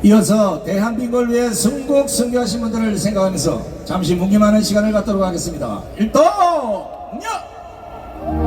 이어서 대한민국을 위해 순국 승리하신 분들을 생각하면서 잠시 묵념하는 시간을 갖도록 하겠습니다. 일동 묵념!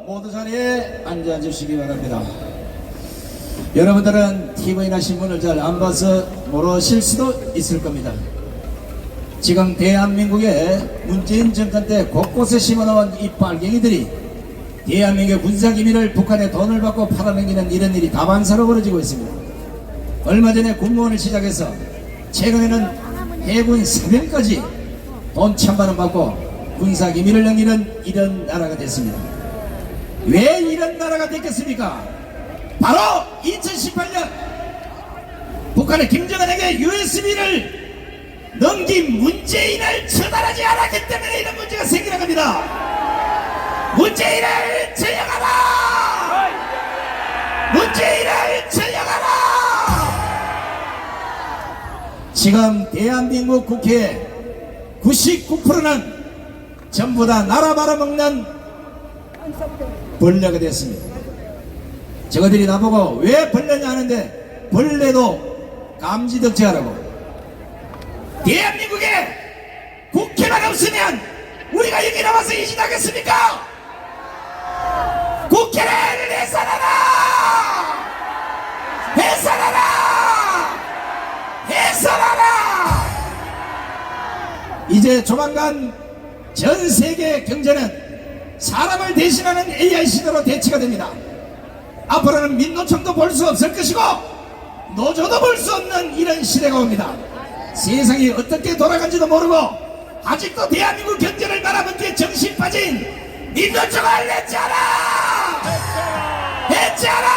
모두 자리에 앉아주시기 바랍니다. 여러분들은 TV나 신문을 잘 안 봐서 모르실 수도 있을 겁니다. 지금 대한민국의 문재인 정권 때 곳곳에 심어놓은 이 빨갱이들이 대한민국의 군사기밀을 북한에 돈을 받고 팔아넘기는 이런 일이 다반사로 벌어지고 있습니다. 얼마 전에 군무원을 시작해서 최근에는 해군 사병까지 돈 1000만원 받고 군사기밀을 넘기는 이런 나라가 됐습니다. 왜 이런 나라가 됐겠습니까? 바로 2018년 북한의 김정은에게 USB를 넘긴 문재인을 처단하지 않았기 때문에 이런 문제가 생기는 겁니다. 문재인을 처형하라! 문재인을 처형하라! 지금 대한민국 국회의 99%는 전부 다 나라 말아먹는 벌레가 됐습니다. 저거들이 나보고 왜 벌레냐 하는데, 벌레도 감지덕지하라고. 대한민국에 국회만 없으면 우리가 여기 나와서 이 짓 하겠습니까? 국회를 해산하라! 해산하라! 해산하라! 이제 조만간 전 세계 경제는 사람을 대신하는 AI 시대로 대치가 됩니다. 앞으로는 민노총도 볼 수 없을 것이고 노조도 볼 수 없는 이런 시대가 옵니다. 세상이 어떻게 돌아간지도 모르고 아직도 대한민국 경제를 말아먹기에 정신 빠진 민노총을 했잖아! 했잖아!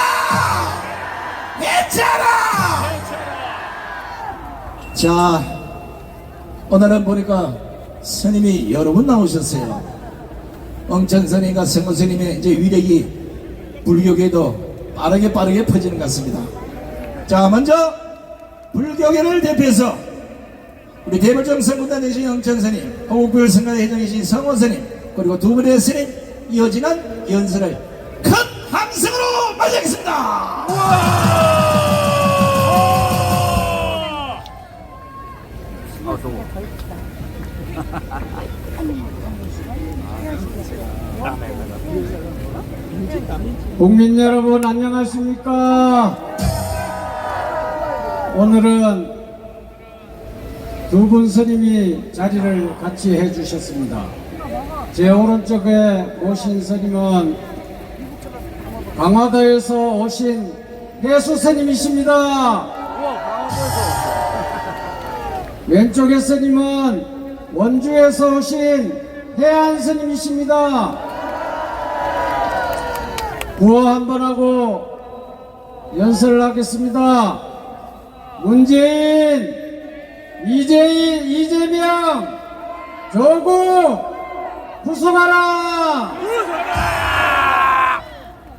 했잖아! 자, 오늘은 보니까 스님이 여러 분 나오셨어요. 엉천스님과 성호스님의 이제 위력이 불교계도 빠르게 퍼지는 것 같습니다. 자, 먼저 불교계를 대표해서 우리 대불정 성군단 되신 엉천스님, 호국불 성가대 회장이신 성호스님, 그리고 두 분의 스님 이어지는 연설을 큰 함성으로 맞이하겠습니다. 국민 여러분 안녕하십니까? 오늘은 두 분 스님이 자리를 같이 해주셨습니다. 제 오른쪽에 오신 스님은 강화도에서 오신 해수 스님이십니다. 왼쪽에 스님은 원주에서 오신 해안 스님이십니다. 구호 한번 하고 연설을 하겠습니다. 문재인, 이재명, 조국 구속하라!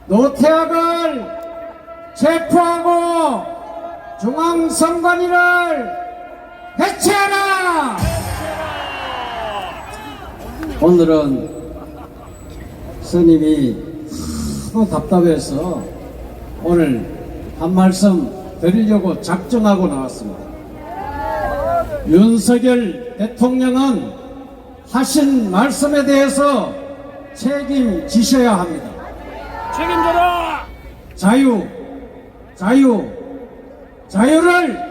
노태악을 체포하고 중앙선관위를 해체하라! 오늘은 스님이 너무 답답해서 오늘 한 말씀 드리려고 작정하고 나왔습니다. 윤석열 대통령은 하신 말씀에 대해서 책임지셔야 합니다. 책임져라! 자유를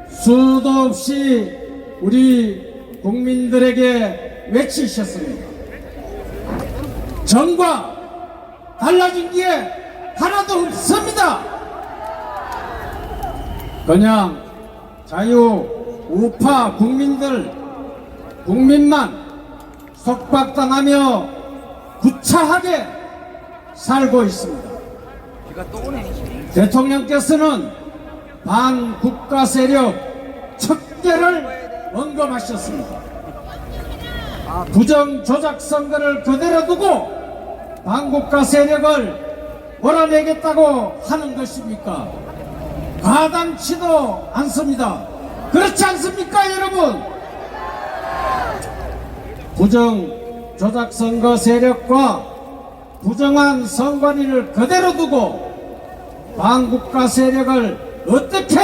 수도 없이 우리 국민들에게 외치셨습니다. 전과 달라진 게 하나도 없습니다. 그냥 자유 우파 국민만 속박당하며 구차하게 살고 있습니다. 대통령께서는 반국가 세력 척결을 언급하셨습니다. 부정 조작 선거를 그대로 두고 반국가 세력을 몰아내겠다고 하는 것입니까? 가당치도 않습니다. 그렇지 않습니까, 여러분? 부정 조작 선거 세력과 부정한 선관위를 그대로 두고 반국가 세력을 어떻게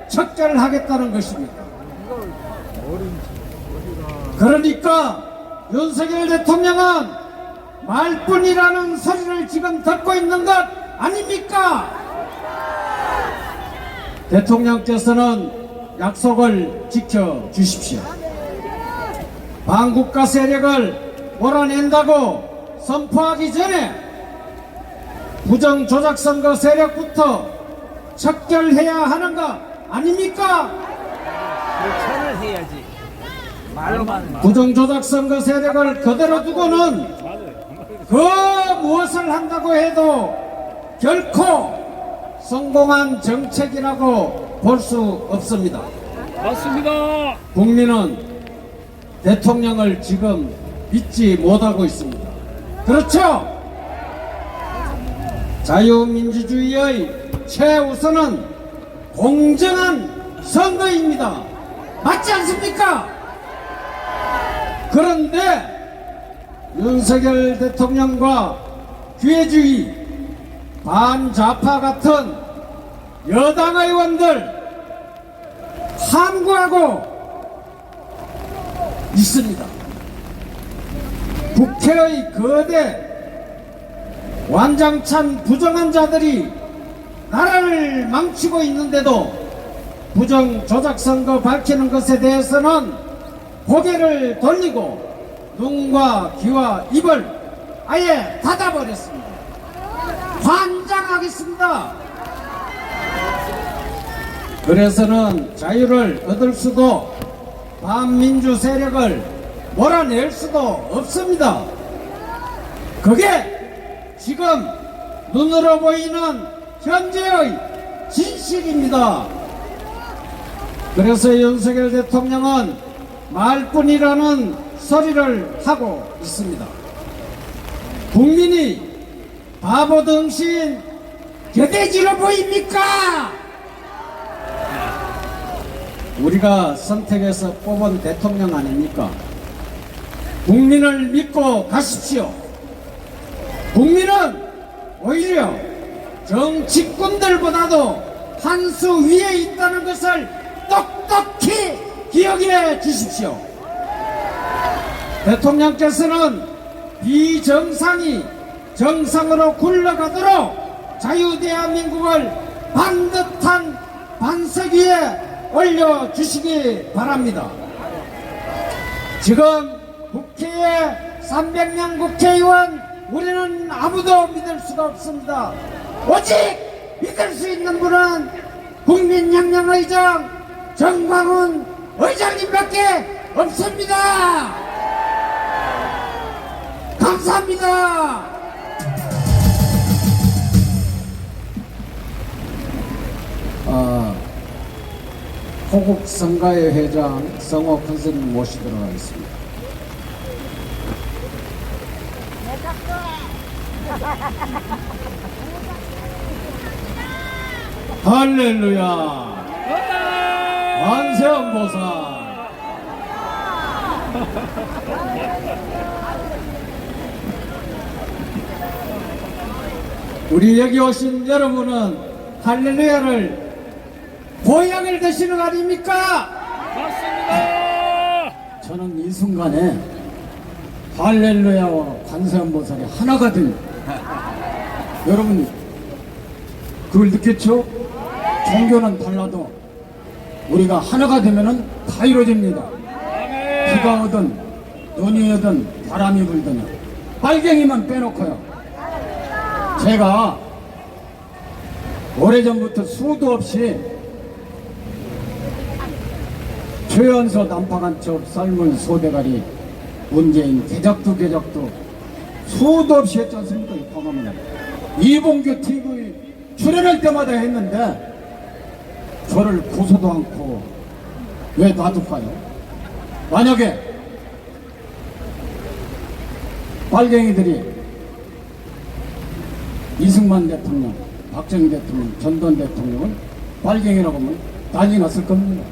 척결하겠다는 것입니까? 그러니까 윤석열 대통령은 말뿐이라는 소리를 지금 듣고 있는 것 아닙니까? 대통령께서는 약속을 지켜주십시오. 반국가 세력을 몰아낸다고 선포하기 전에 부정조작선거 세력부터 척결해야 하는 거 아닙니까? 절차를 해야지. 말로만. 부정조작선거 세력을 그대로 두고는 그 무엇을 한다고 해도 결코 성공한 정책이라고 볼 수 없습니다. 맞습니다. 국민은 대통령을 지금 믿지 못하고 있습니다. 그렇죠? 자유민주주의의 최우선은 공정한 선거입니다. 맞지 않습니까? 그런데 윤석열 대통령과 기회주의, 반좌파 같은 여당 의원들 함구하고 있습니다. 국회의 거대 완장찬 부정한 자들이 나라를 망치고 있는데도 부정조작선거 밝히는 것에 대해서는 고개를 돌리고 눈과 귀와 입을 아예 닫아버렸습니다. 환장하겠습니다. 그래서는 자유를 얻을 수도 반민주 세력을 몰아낼 수도 없습니다. 그게 지금 눈으로 보이는 현재의 진실입니다. 그래서 윤석열 대통령은 말뿐이라는 소리를 하고 있습니다. 국민이 바보 등신 개돼지로 보입니까? 우리가 선택해서 뽑은 대통령 아닙니까? 국민을 믿고 가십시오. 국민은 오히려 정치꾼들보다도 한 수 위에 있다는 것을 똑똑히 기억해 주십시오. 대통령께서는 비정상이 정상으로 굴러가도록 자유대한민국을 반듯한 반석 위에 올려주시기 바랍니다. 지금 국회에 300명 국회의원 우리는 아무도 믿을 수가 없습니다. 오직 믿을 수 있는 분은 국민혁명의장 정광훈 의장님밖에 없습니다. 감사합니다. 호국성가의 회장 성호 큰스님 모시도록 하겠습니다. 할렐루야. 만세음보살. 우리 여기 오신 여러분은 할렐루야를 보약을 드시는 거 아닙니까? 맞습니다. 저는 이 순간에 할렐루야와 관세음보살이 하나가 된 여러분 그걸 느꼈죠? 종교는 달라도 우리가 하나가 되면은 다 이루어집니다. 비가 오든 눈이 오든 바람이 불든 빨갱이만 빼놓고요. 제가 오래전부터 수도 없이 최연소 난파간첩 삶은 소대가리 문재인 개작도 수도 없이 했지 않습니까? 이 방송은 이봉규 TV 출연할 때마다 했는데 저를 고소도 않고 왜 놔둘까요? 만약에 빨갱이들이 이승만 대통령, 박정희 대통령, 전두환 대통령은 빨갱이라고 하면 난리 났을 겁니다.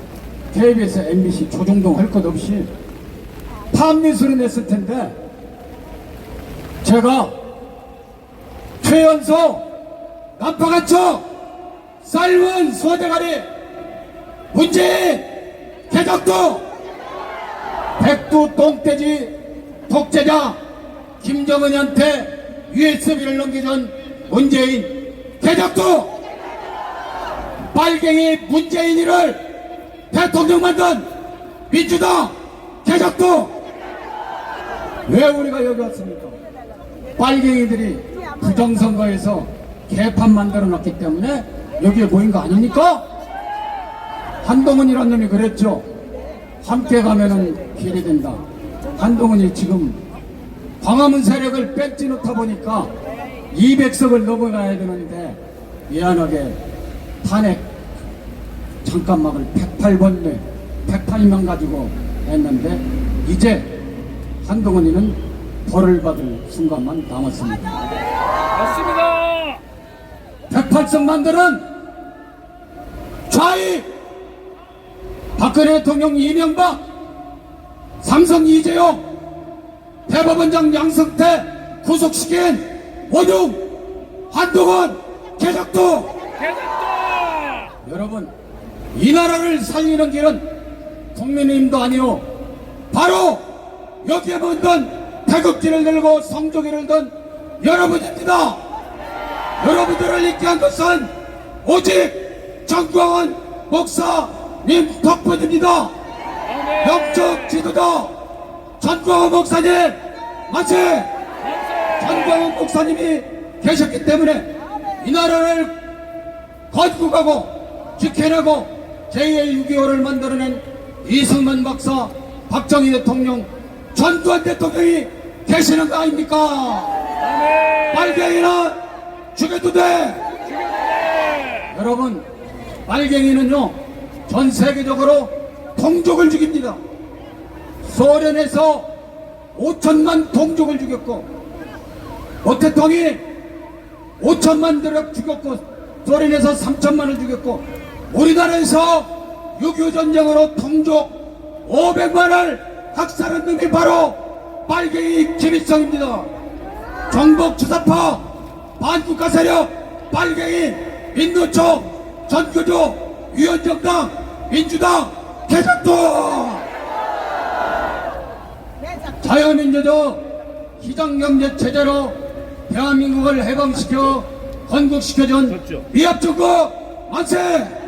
KBS, MBC 조중동 할 것 없이 판미술을 냈을 텐데 제가 최연소 난파간첩 삶은 소대가리 문재인 개작도 백두 똥돼지 독재자 김정은한테 USB를 넘기던 문재인 개작도 빨갱이 문재인이를 대통령 만든 민주당 개작도 왜 우리가 여기 왔습니까? 빨갱이들이 부정선거에서 개판 만들어 놨기 때문에 여기에 모인 거 아닙니까? 한동훈이라는 놈이 그랬죠. 함께 가면은 길이 된다. 한동훈이 지금 광화문 세력을 뺏지 놓다 보니까 200석을 넘어가야 되는데 미안하게 탄핵 잠깐 막을 108번에 108명 가지고 했는데 이제 한동훈이는 벌을 받을 순간만 남았습니다. 맞습니다. 108석 만드는 좌익 박근혜 대통령 이명박 삼성 이재용 대법원장 양승태 구속시킨 원흉 한동훈 개작도 여러분 이 나라를 살리는 길은 국민의힘도 아니요 바로 여기에 묻은 태극기를 들고 성조기를 든 여러분입니다. 여러분들을 있게 한 것은 오직 정광훈 목사님 덕분입니다. 영적 지도자 정광훈 목사님 만세! 정광훈 목사님이 계셨기 때문에 이 나라를 건국하고 지켜내고 제2의 6.25를 만들어낸 이승만 박사, 박정희 대통령, 전두환 대통령이 계시는 거 아닙니까? 빨갱이는 죽여도 돼! 여러분, 빨갱이는요, 전 세계적으로 동족을 죽입니다. 소련에서 5천만 동족을 죽였고, 모태통이 5천만 죽였고, 소련에서 3천만을 죽였고, 우리나라에서 6.25 전쟁으로 동족 500만을 학살한 놈이 바로 빨갱이 김일성입니다. 정복 주사파 반국가 세력 빨갱이 민노총 전교조 위원정당 민주당 개작도 자유민주적 시장경제 체제로 대한민국을 해방시켜 건국시켜준 미합중국 만세!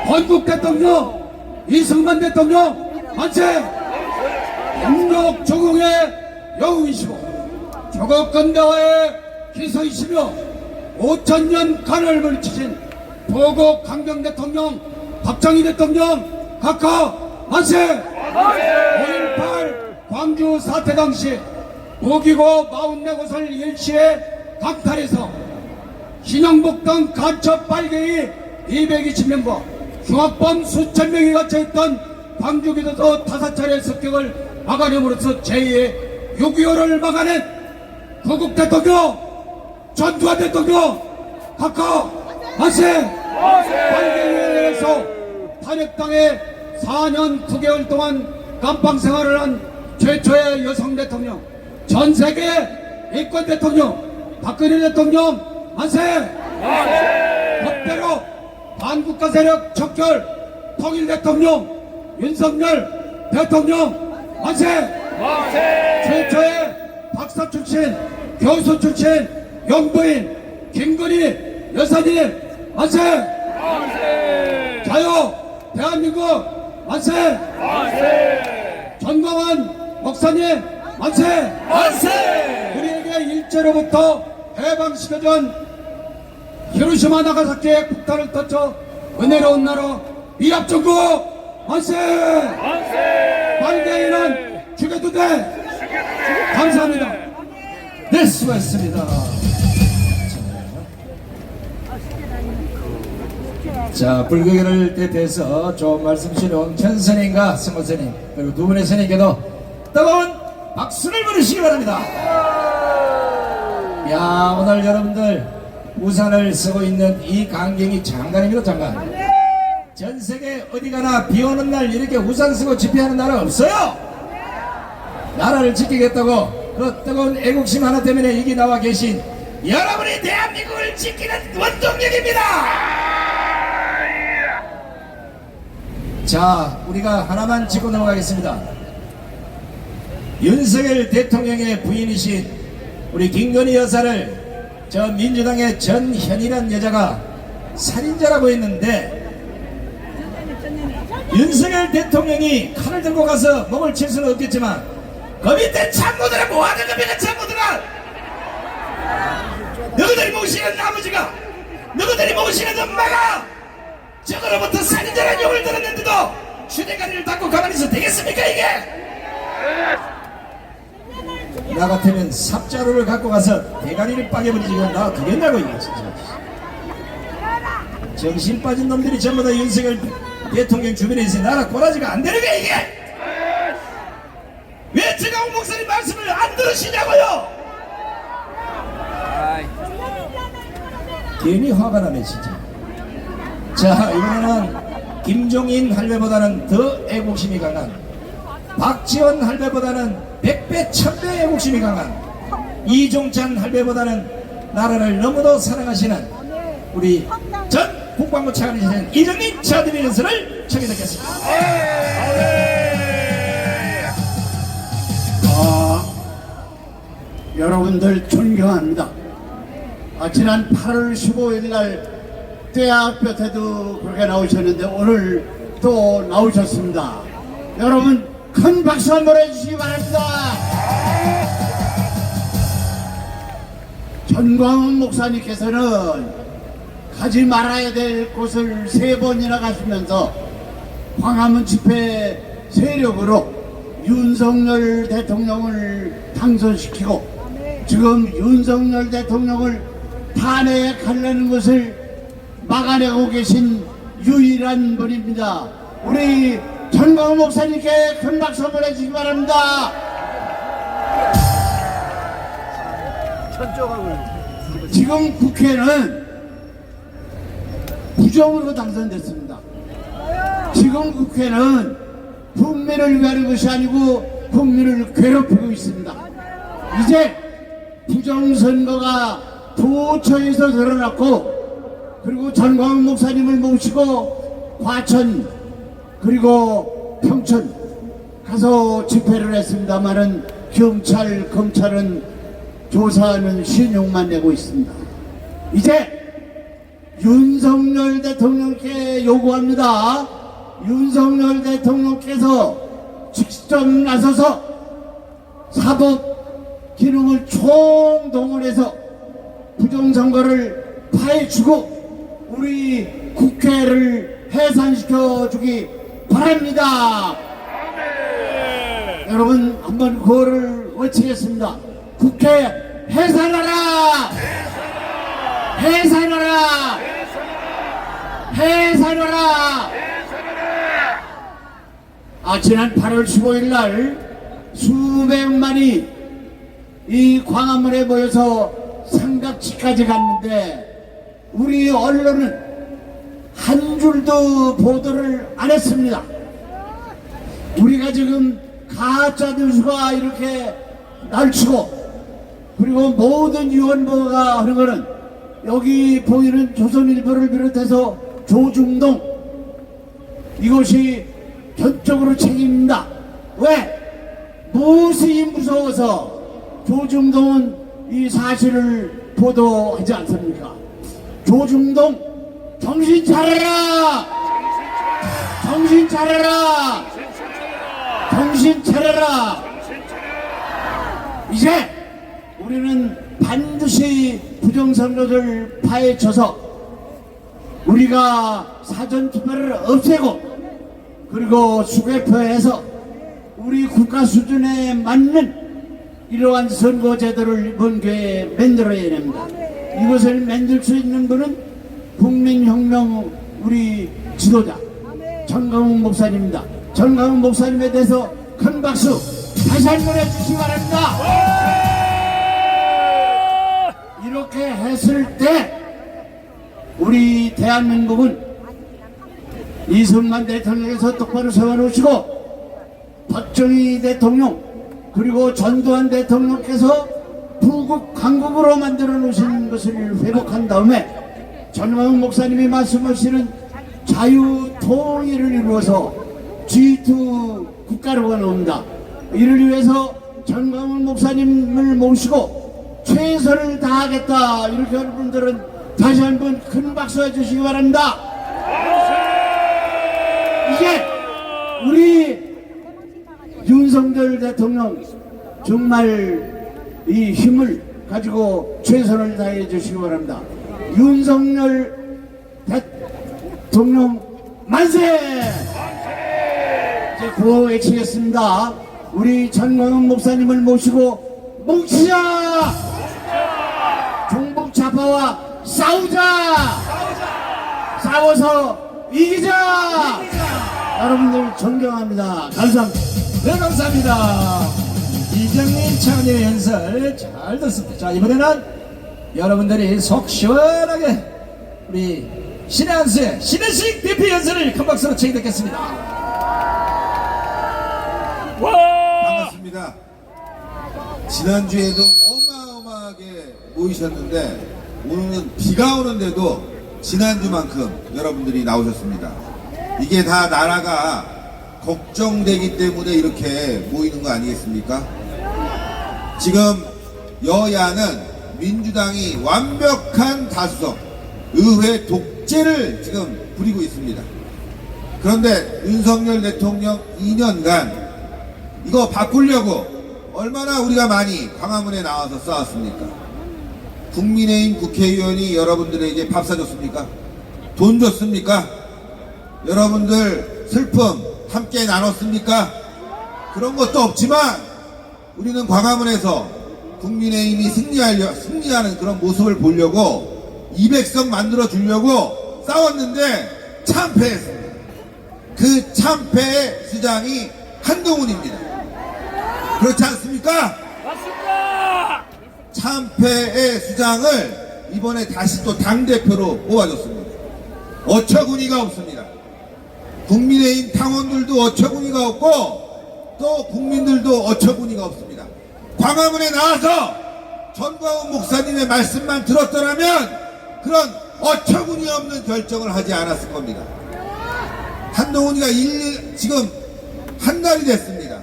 건국 대통령 이승만 대통령 만세! 영적 조국의 영웅이시고 조국 근대화의 기서이시며 5천년 간을 물리치신 보국 강경 대통령 박정희 대통령 각하 만세! 5.18 광주 사태 당시 무기고 44곳을 일시에 강탈해서 신영복 등 간첩 빨갱이 220명과 흉악범 수천 명이 갇혀있던 광주교도소 5차례 습격을 막아냄으로써 제2의 6.25를 막아낸 거국 대통령 전두환 대통령 각하 만세! 빨갱이에서 탄핵당해 4년 9개월 동안 감방 생활을 한 최초의 여성 대통령 전세계 인권 대통령 박근혜 대통령 만세! 법대로 반국가 세력 척결 통일 대통령 윤석열 대통령 만세! 만세! 최초의 박사 출신, 교수 출신, 영부인 김건희 여사님 만세! 만세! 자유 대한민국 만세! 만세! 전광환 목사님 만세! 만세! 우리에게 일제로부터 해방시켜준 히로시마 나가사키의 폭탄을 터쳐 은혜로운 나라 미합중국 만세! 만세! 빨갱이는 죽여도 돼! 감사합니다. 네, 수고했습니다. 자, 불교계를 대표해서 좋은 말씀 주신 천선생과 성호선생 그리고 두 분의 선생님께도 뜨거운 박수를 보내시기 바랍니다. 야, 오늘 여러분들 우산을 쓰고 있는 이 강경이 장관입니다. 장관. 전 세계 어디 가나 비 오는 날 이렇게 우산 쓰고 집회하는 나라 없어요. 나라를 지키겠다고 그 뜨거운 애국심 하나 때문에 여기 나와 계신 여러분이 대한민국을 지키는 원동력입니다. 자, 우리가 하나만 짚고 넘어가겠습니다. 윤석열 대통령의 부인이신 우리 김건희 여사를 저 민주당의 전현이라는 여자가 살인자라고 했는데 윤석열 대통령이 칼을 들고 가서 목을 칠 수는 없겠지만 그 밑에 참모들은 뭐하는 겁니까? 참모들은 너희들이 모시는 아버지가 너희들이 모시는 엄마가 저거로부터 살인자라는 욕을 들었는데도 휴대가리를 닫고 가만히 있어도 되겠습니까 이게? 나 같으면 삽자루를 갖고 가서 대가리를 빠개버리지 이건 나 되겠냐고 이게 진짜. 정신 빠진 놈들이 전부 다 윤석열 대통령 주변에 있어 나라 꼬라지가 안 되는 게 이게? 왜 최강욱 목사님 말씀을 안 들으시냐고요? 괜히 화가 나네 진짜. 자, 이번에는 김종인 할배보다는 더 애국심이 강한 박지원 할배보다는 100배 1000배 애국심이 강한 이종찬 할배보다는 나라를 너무도 사랑하시는 우리 전 국방부 차관이신 이정민 차관님의 연설을 청해 듣겠습니다. 여러분들 존경합니다. 지난 8월 15일 날 대학교 때도 그렇게 나오셨는데 오늘 또 나오셨습니다. 여러분 큰 박수 한번 해주시기 바랍니다. 전광훈 목사님께서는 가지 말아야 될 곳을 3번이나 가시면서 광화문 집회 세력으로 윤석열 대통령을 당선시키고 지금 윤석열 대통령을 탄핵하려는 것을 막아내고 계신 유일한 분입니다. 우리 전광훈 목사님께 큰 박수 한번 해주시기 바랍니다. 지금 국회는 부정으로 당선됐습니다. 지금 국회는 국민을 위하는 것이 아니고 국민을 괴롭히고 있습니다. 이제 부정선거가 도처에서 드러났고 그리고 전광훈 목사님을 모시고 과천 그리고 평촌 가서 집회를 했습니다만은 경찰 검찰은 조사하는 신용만 내고 있습니다. 이제 윤석열 대통령께 요구합니다. 윤석열 대통령께서 직접 나서서 사법 기능을 총동원해서 부정선거를 파헤치고 우리 국회를 해산시켜 주기 바랍니다. 여러분 한번 구호를 외치겠습니다. 국회 해산하라! 해산하라! 해산하라! 지난 8월 15일 날 수백만이 이 광화문에 모여서 삼각지까지 갔는데 우리 언론은 한 줄도 보도를 안 했습니다. 우리가 지금 가짜 뉴스가 이렇게 날치고 그리고 모든 유언보가 하는 거는 여기 보이는 조선일보를 비롯해서 조중동 이것이 전적으로 책임입니다. 왜? 무엇이 무서워서 조중동은 이 사실을 보도하지 않습니까? 조중동 정신 차려라! 정신 차려라! 정신 차려라! 이제 우리는 반드시 부정선거를 파헤쳐서 우리가 사전투표를 없애고 그리고 수개표해서 우리 국가 수준에 맞는 이러한 선거제도를 이번 기회에 만들어야 됩니다. 이것을 만들 수 있는 분은 국민혁명 우리 지도자 전광훈 목사님입니다. 전광훈 목사님에 대해서 큰 박수 다시 한번 해주시기 바랍니다. 이렇게 했을 때 우리 대한민국은 이승만 대통령께서 똑바로 세워놓으시고 박정희 대통령 그리고 전두환 대통령께서 부국 강국으로 만들어 놓으신 것을 회복한 다음에 전광훈 목사님이 말씀하시는 자유 통일을 이루어서 G2 국가로가 나옵니다. 이를 위해서 전광훈 목사님을 모시고 최선을 다하겠다. 이렇게 여러분들은 다시 한번 큰 박수 해주시기 바랍니다. 이제 우리 윤석열 대통령 정말 이 힘을 가지고 최선을 다해 주시기 바랍니다. 윤석열 대통령 만세! 이제 구호 외치겠습니다. 우리 전광훈 목사님을 모시고 뭉치자! 종북 좌파와 싸우자! 싸워서 이기자! 여러분들 존경합니다. 감사합니다. 네, 감사합니다. 이정민 차관님의 연설 잘 듣습니다. 자, 이번에는 여러분들이 속 시원하게 우리 신의 한수의 신의식 대표 연설을 큰 박수로 청해 듣겠습니다. 반갑습니다. 지난주에도 어마어마하게 모이셨는데 오늘은 비가 오는데도 지난주만큼 여러분들이 나오셨습니다. 이게 다 나라가 걱정되기 때문에 이렇게 모이는 거 아니겠습니까? 지금 여야는 민주당이 완벽한 다수석, 의회 독재를 지금 부리고 있습니다. 그런데 윤석열 대통령 2년간 이거 바꾸려고 얼마나 우리가 많이 광화문에 나와서 싸웠습니까? 국민의힘 국회의원이 여러분들에게 밥 사줬습니까? 돈 줬습니까? 여러분들 슬픔 함께 나눴습니까? 그런 것도 없지만 우리는 광화문에서 국민의힘이 승리하는 그런 모습을 보려고 200석 만들어 주려고 싸웠는데 참패했습니다. 그 참패의 수장이 한동훈입니다. 그렇지 않습니까? 맞습니다. 참패의 수장을 이번에 다시 또 당대표로 뽑아줬습니다. 어처구니가 없습니다. 국민의힘 당원들도 어처구니가 없고 또 국민들도 어처구니가 없습니다. 광화문에 나와서 전광훈 목사님의 말씀만 들었더라면 그런 어처구니 없는 결정을 하지 않았을 겁니다. 한동훈이가 지금 한 달이 됐습니다.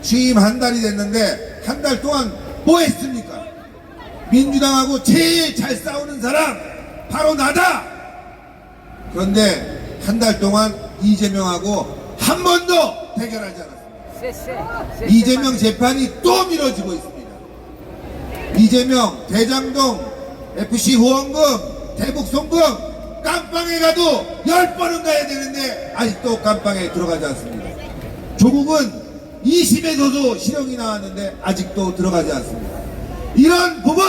취임 한 달이 됐는데 한 달 동안 뭐 했습니까? 민주당하고 제일 잘 싸우는 사람 바로 나다. 그런데 한 달 동안 이재명하고 한 번도 대결하지 않았습니다. 이재명 재판이 또 미뤄지고 있습니다. 이재명 대장동 FC 후원금 대북 송금 깜빵에 가도 10번은 가야 되는데 아직도 깜빵에 들어가지 않습니다. 조국은 2심에서도 실형이 나왔는데 아직도 들어가지 않습니다. 이런 부분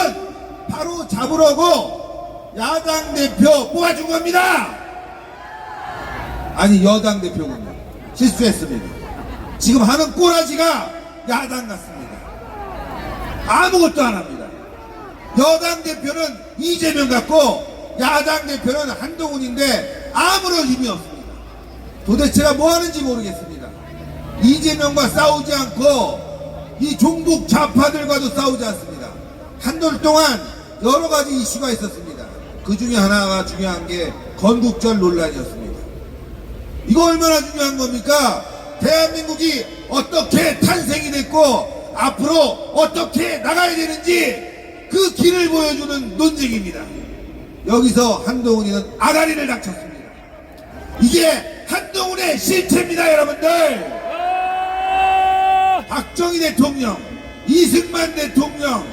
바로 잡으려고 야당 대표 뽑아준 겁니다. 아니 여당 대표군요. 실수했습니다. 지금 하는 꼬라지가 야당 같습니다. 아무것도 안 합니다. 여당 대표는 이재명 같고 야당 대표는 한동훈인데 아무런 힘이 없습니다. 도대체가 뭐 하는지 모르겠습니다. 이재명과 싸우지 않고 이 종북 좌파들과도 싸우지 않습니다. 한 달 동안 여러 가지 이슈가 있었습니다. 그 중에 하나가 중요한 게 건국절 논란이었습니다. 이거 얼마나 중요한 겁니까? 대한민국이 어떻게 탄생이 됐고 앞으로 어떻게 나가야 되는지 그 길을 보여주는 논쟁입니다. 여기서 한동훈이는 아다리를 닥쳤습니다. 이게 한동훈의 실체입니다, 여러분들. 박정희 대통령, 이승만 대통령,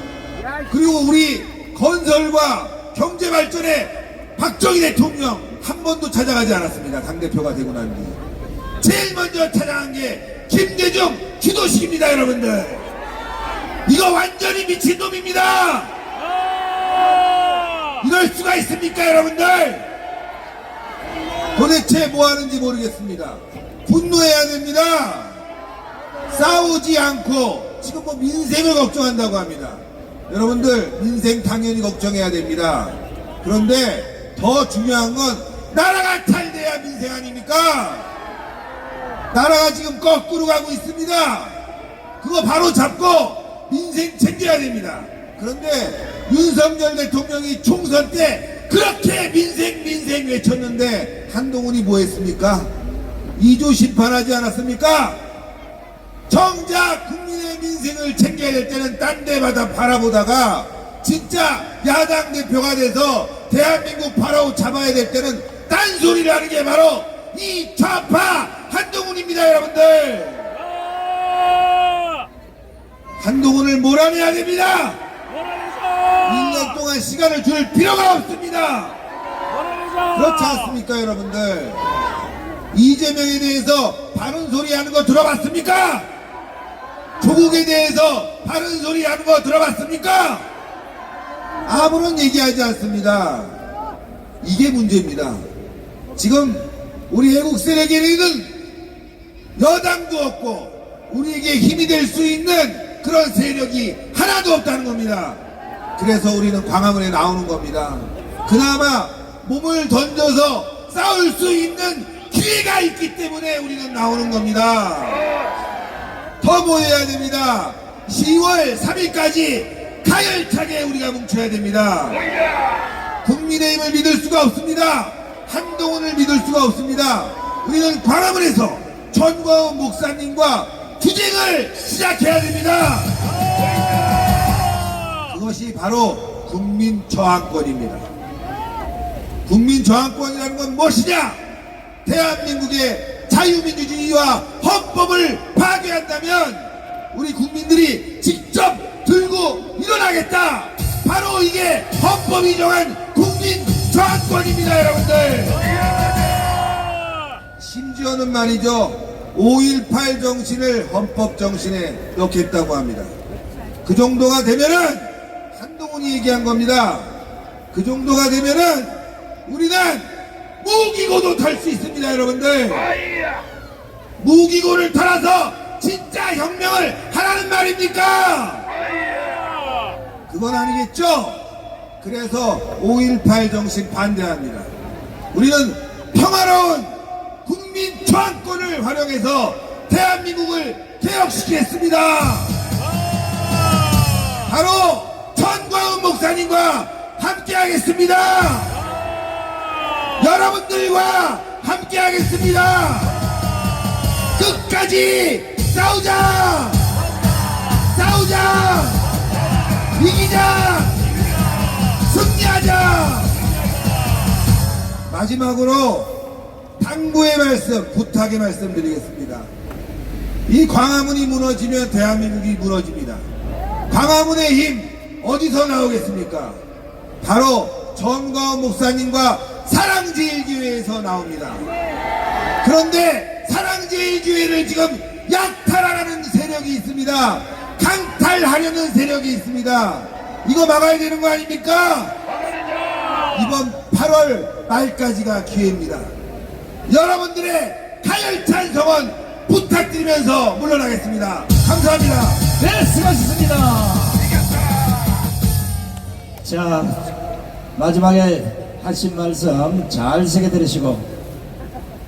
그리고 우리 건설과 경제발전에 박정희 대통령 한 번도 찾아가지 않았습니다. 당대표가 되고 난 뒤. 제일 먼저 찾아간 게 김대중 주도식입니다, 여러분들. 이거 완전히 미친놈입니다. 이럴 수가 있습니까, 여러분들? 도대체 뭐 하는지 모르겠습니다. 분노해야 됩니다. 싸우지 않고 지금 뭐 민생을 걱정한다고 합니다. 여러분들 민생 당연히 걱정해야 됩니다. 그런데 더 중요한 건 나라가 잘 돼야 민생 아닙니까? 나라가 지금 거꾸로 가고 있습니다. 그거 바로 잡고 민생 챙겨야 됩니다. 그런데 윤석열 대통령이 총선 때 그렇게 민생 외쳤는데 한동훈이 뭐 했습니까? 2조 심판하지 않았습니까? 정작 국민의 민생을 챙겨야 될 때는 딴 데마다 바라보다가 진짜 야당 대표가 돼서 대한민국 바로 잡아야 될 때는 딴소리를 하는 게 바로 이 좌파 한동훈입니다, 여러분들. 한동훈을 몰아내야 됩니다. 1년 동안 시간을 줄 필요가 없습니다. 그렇지 않습니까, 여러분들? 이재명에 대해서 바른 소리 하는 거 들어봤습니까? 조국에 대해서 바른 소리 하는 거 들어봤습니까? 아무런 얘기하지 않습니다. 이게 문제입니다. 지금 우리 애국 세력에는 여당도 없고 우리에게 힘이 될 수 있는 그런 세력이 하나도 없다는 겁니다. 그래서 우리는 광화문에 나오는 겁니다. 그나마 몸을 던져서 싸울 수 있는 기회가 있기 때문에 우리는 나오는 겁니다. 더 모여야 됩니다. 10월 3일까지 가열차게 우리가 뭉쳐야 됩니다. 국민의힘을 믿을 수가 없습니다. 한동훈을 믿을 수가 없습니다. 우리는 광화문에서 전광훈 목사님과 투쟁을 시작해야 됩니다. 그것이 바로 국민저항권입니다. 국민저항권이라는 건 무엇이냐? 대한민국의 자유민주주의와 헌법을 파괴한다면 우리 국민들이 직접 들고 일어나겠다. 바로 이게 헌법이 정한 국민저항권입니다, 여러분들. 심지어는 말이죠, 5.18 정신을 헌법 정신에 넣겠다고 합니다. 그 정도가 되면은 한동훈이 얘기한 겁니다. 그 정도가 되면은 우리는 무기고도 탈 수 있습니다, 여러분들. 무기고를 탈아서 진짜 혁명을 하라는 말입니까? 그건 아니겠죠? 그래서 5.18 정신 반대합니다. 우리는 평화로운 국민 저항권을 활용해서 대한민국을 개혁시키겠습니다. 바로 전광훈 목사님과 함께하겠습니다. 여러분들과 함께하겠습니다. 끝까지 싸우자! 싸우자! 이기자! 승리하자! 마지막으로 당부의 말씀, 부탁의 말씀 드리겠습니다. 이 광화문이 무너지면 대한민국이 무너집니다. 광화문의 힘 어디서 나오겠습니까? 바로 전광훈 목사님과 사랑제일교회에서 나옵니다. 그런데 사랑제일교회를 지금 약탈하라는 세력이 있습니다. 강탈하려는 세력이 있습니다. 이거 막아야 되는 거 아닙니까? 이번 8월 말까지가 기회입니다. 여러분들의 가열찬 성원 부탁드리면서 물러나겠습니다. 감사합니다. 네, 수고하셨습니다. 자, 마지막에 하신 말씀 잘 새겨 들으시고,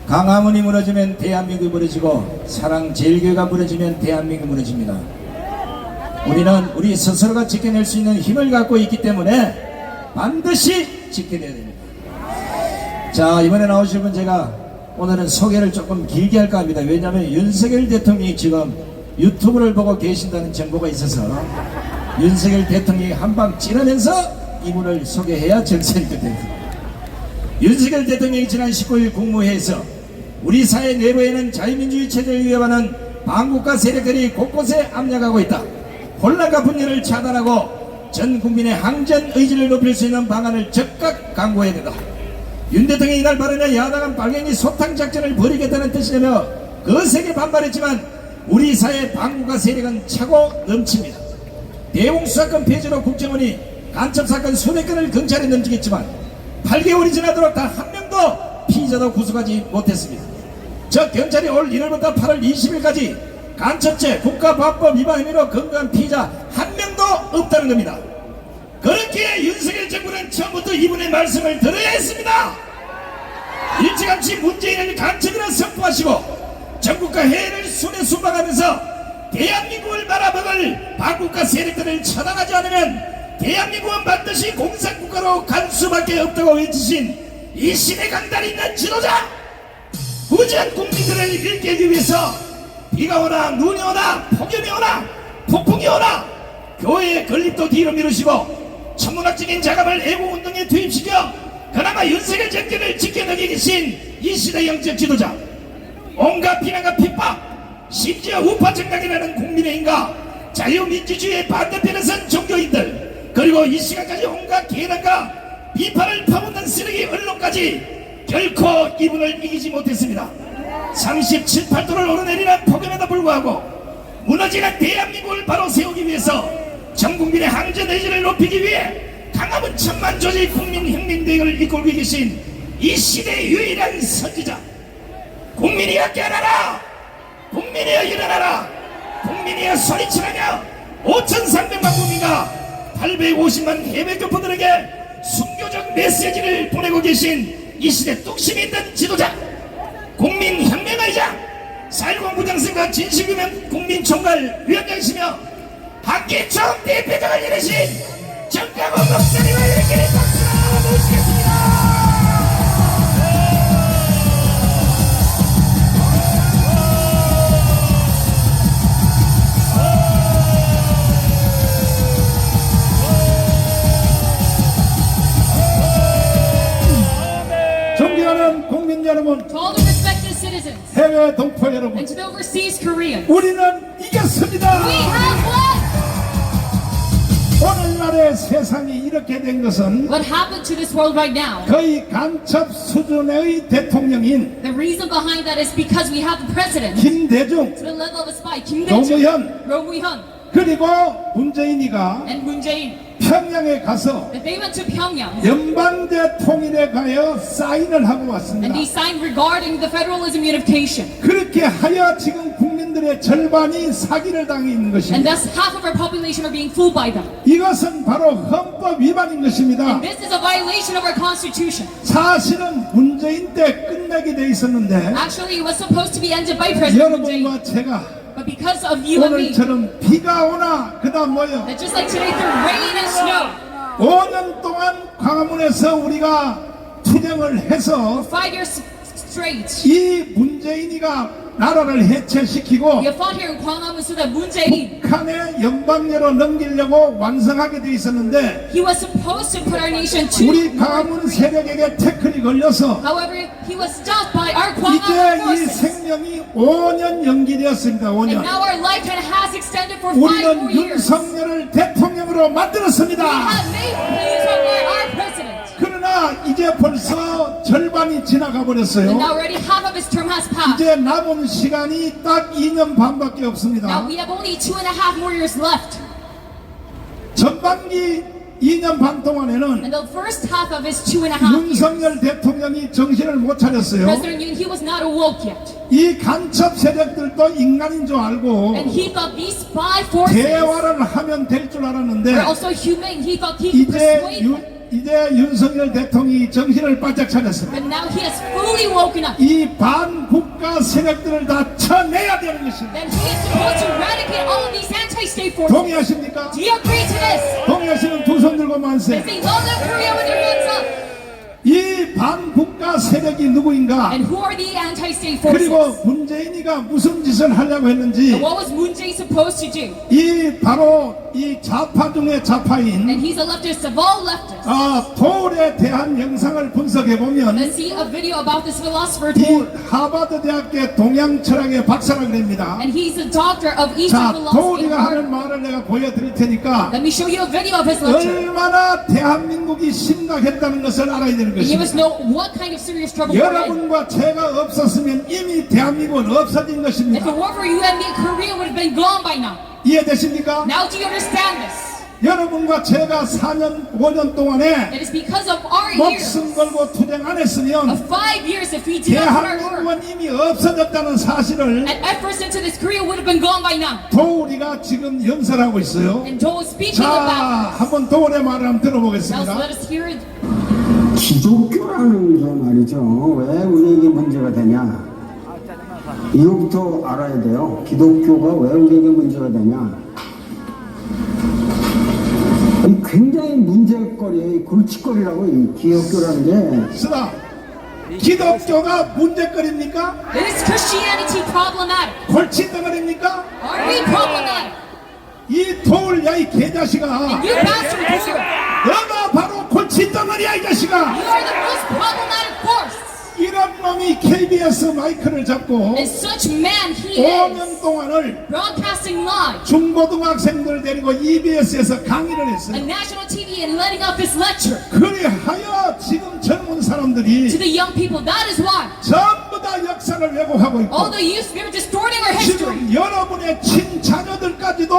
광화문이 무너지면 대한민국이 무너지고 사랑제일교회가 무너지면 대한민국이 무너집니다. 우리는 우리 스스로가 지켜낼 수 있는 힘을 갖고 있기 때문에 반드시 지켜내야 됩니다. 자, 이번에 나오실 분 제가 오늘은 소개를 조금 길게 할까 합니다. 왜냐하면 윤석열 대통령이 지금 유튜브를 보고 계신다는 정보가 있어서 윤석열 대통령이 한방 찌르면서 이분을 소개해야 정신이 됩니다. 윤석열 대통령이 지난 19일 국무회에서 우리 사회 내부에는 자유민주주의 체제를 위협하는 반국가 세력들이 곳곳에 압력하고 있다. 혼란과 분열을 차단하고 전 국민의 항전 의지를 높일 수 있는 방안을 적극 강구해야 된다. 윤 대통령이 이날 발언에 야당은 빨갱이 소탕 작전을 벌이겠다는 뜻이라며 거세게 반발했지만 우리 사회 반국가 세력은 차고 넘칩니다. 대웅수사건 폐지로 국정원이 간첩사건 수백 건을 경찰에 넘기겠지만 8개월이 지나도록 단 한 명도 피의자도 구속하지 못했습니다. 저 경찰이 올 1월부터 8월 20일까지 간첩죄 국가보안법 위반 혐의로 검거한 피의자 한 명도 없다는 겁니다. 그렇기에 윤석열 정부는 처음부터 이분의 말씀을 들어야 했습니다. 일찌감치 문재인을 간첩이라 선포하시고 전국과 해외를 손에 수박하면서 대한민국을 말아먹을 반국가 세력들을 처단하지 않으면 대한민국은 반드시 공산국가로 갈 수밖에 없다고 외치신 이 신의 강단이 있는 지도자, 무지한 국민들을 일깨우기 위해서 비가 오나 눈이 오나 폭염이 오나 폭풍이 오나 교회의 건립도 뒤로 미루시고 천문학적인 자금을 애국운동에 투입시켜 그나마 윤석열 정권을 지켜내기 계신 이 시대 영적 지도자, 온갖 비난과 핍박, 심지어 우파 정당이라는 국민의힘과 자유민주주의의 반대편에 선 종교인들, 그리고 이 시간까지 온갖 개난과 비판을 퍼붓는 쓰레기 언론까지 결코 이분을 이기지 못했습니다. 37, 8도를 오르내리는 폭염에도 불구하고 무너지는 대한민국을 바로 세우기 위해서 전 국민의 항전 의지를 높이기 위해 강화문 천만 조직 국민혁명대회를 이끌고 계신 이 시대의 유일한 선지자, 국민이여 깨어나라! 국민이여 일어나라! 국민이여 소리치라며 5,300만 국민과 850만 해외 교포들에게 순교적 메시지를 보내고 계신 이 시대 뚝심이 있는 지도자, 국민혁명의장, 4.10 부장승과 진실규명 국민총괄 위원장이시며 한기총 대표장을 이루신 정강호 목사님을 이렇게 박수로 모시겠습니다. 존경하는 국민 여러분, To all the respected citizens 해외 동포 여러분, and to the overseas Koreans, 우리는 이겼습니다. we have won! 오늘날의 세상이 이렇게 된 것은 What happened to this world right now? 거의 간첩 수준의 대통령인 The reason behind that is because we have the president to 김대중, the level of a spy, Kim Dae-jung, 노무현, Roh Moo-hyun, 그리고 문재인이가 and Moon Jae-in. 평양에 가서 That they went to Pyongyang 연방제 통일에 가여 사인을 하고 왔습니다. and they signed regarding the federalism unification. 그렇게 하여 지금 국민들의 절반이 사기를 당해 있는 And 것입니다. thus half of our population are being fooled by them. 이것은 바로 헌법 위반인 것입니다. This is a violation of our constitution. 사실은 문재인 때 끝내게 돼 있었는데 Actually, it was supposed to be ended by President Moon Jae-in. 여러분과 제가 But because of you and me, 오늘처럼 비가 오나 그다음 뭐요? that just like today through rain and snow, 5년 동안 광화문에서 우리가 투쟁을 해서 5 years straight, 이 문재인이가 나라를 해체시키고 we have fought here in Gwanghwamun so that Moon Jae-in, 북한의 연방제로 넘기려고 완성하게 돼 있었는데 he was supposed to put our nation to. 우리 광화문 세력에게 태클이 걸려서 However, he was stopped by our 이제 Gwanghwamun 이 forces. 생명이 5년 연기되었습니다. And 5년. now our lifetime has extended for 5 more 우리는 years. 윤석열을 대통령으로 We 만들었습니다. have made him our president. 그러나 이제 벌써 절반이 지나가 And 버렸어요. now already half of his term has passed. 이제 남은 시간이 딱 2년 반밖에 Now 없습니다. we have only 2.5 more years left. 전반기 2년 반 동안에는 And the first half of his 2.5 years, 윤석열 대통령이 정신을 못 차렸어요. President Yoon, he was not awoke yet. 이 간첩 세력들도 인간인 줄 알고 And he thought these spy forces 대화를 하면 될 줄 알았는데 were also human. He thought he could persuade them. 이제 윤석열 대통령이 정신을 바짝 차렸습니다. But now he has fully woken up. 이 반국가 세력들을 다 쳐내야 되는 것입니다. That he is supposed to eradicate all of these anti-state forces. 동의하십니까? Do you agree to this? 동의하시는 두 손 들고 만세. They say, love them Korea with their hands up. 이 반국가 세력이 누구인가? And who are the anti-state 그리고 forces? 문재인이가 무슨 짓을 하려고 했는지 And what was Moon Jae supposed to do? 이 바로 이 좌파 중의 And 좌파인 he's a leftist of all leftists. 도울에 대한 영상을 분석해 보면 Let's see a video about this philosopher 이 Tool. 하버드 대학의 동양 철학의 박사라고 합니다. And he's a doctor of 자, Eastern philosophy. 도울이가 하는 말을 내가 보여드릴 테니까 Let me show you a video of his lecture. 얼마나 대한민국이 심각했다는 것을 알아야 되는 And you must 것입니다. know what kind of serious trouble we're in. 여러분과 제가 없었으면 이미 대한민국은 없어진 If 것입니다. it weren't for you and me, Korea would have been gone by now. 이해되십니까? Now do you understand this? 여러분과 제가 4년, 5년 동안에 It is because of our years, 목숨 걸고 투쟁 안 of 했으면 5 years, if we did not put our work 대한민국은 이미 없어졌다는 사실을 and efforts into this, Korea would have been gone by now. 도울이가 지금 연설하고 있어요. And Joel is speaking 자, about 한번 도울의 말을 한번 this. Now 들어보겠습니다. let us hear it. 기독교라는 게 말이죠. 왜 우리에게 문제가 되냐? 이거부터 알아야 돼요. 기독교가 왜 우리에게 문제가 되냐? 이 굉장히 문제거리예요. 이 골칫거리라고 이 기독교라는 게. 쓰다. 기독교가 문제거리입니까? Is Christianity problematic? 골칫덩어리입니까? Are we problematic? 이 도울 야이 개자식아, You bastard whore! 너가 바로 골칫덩어리야 이 자식아. You are the most problematic force! 이런 놈이 KBS 마이크를 잡고 And such man he 5년 is, 동안을 broadcasting live 중고등학생들 데리고 EBS에서 강의를 on 했어요. national TV and letting up his lecture 그리하여 지금 젊은 to 사람들이 the young people. That is why 전부 다 역사를 왜곡하고 있고 all the youth, they're distorting our history. 지금 여러분의 친자녀들까지도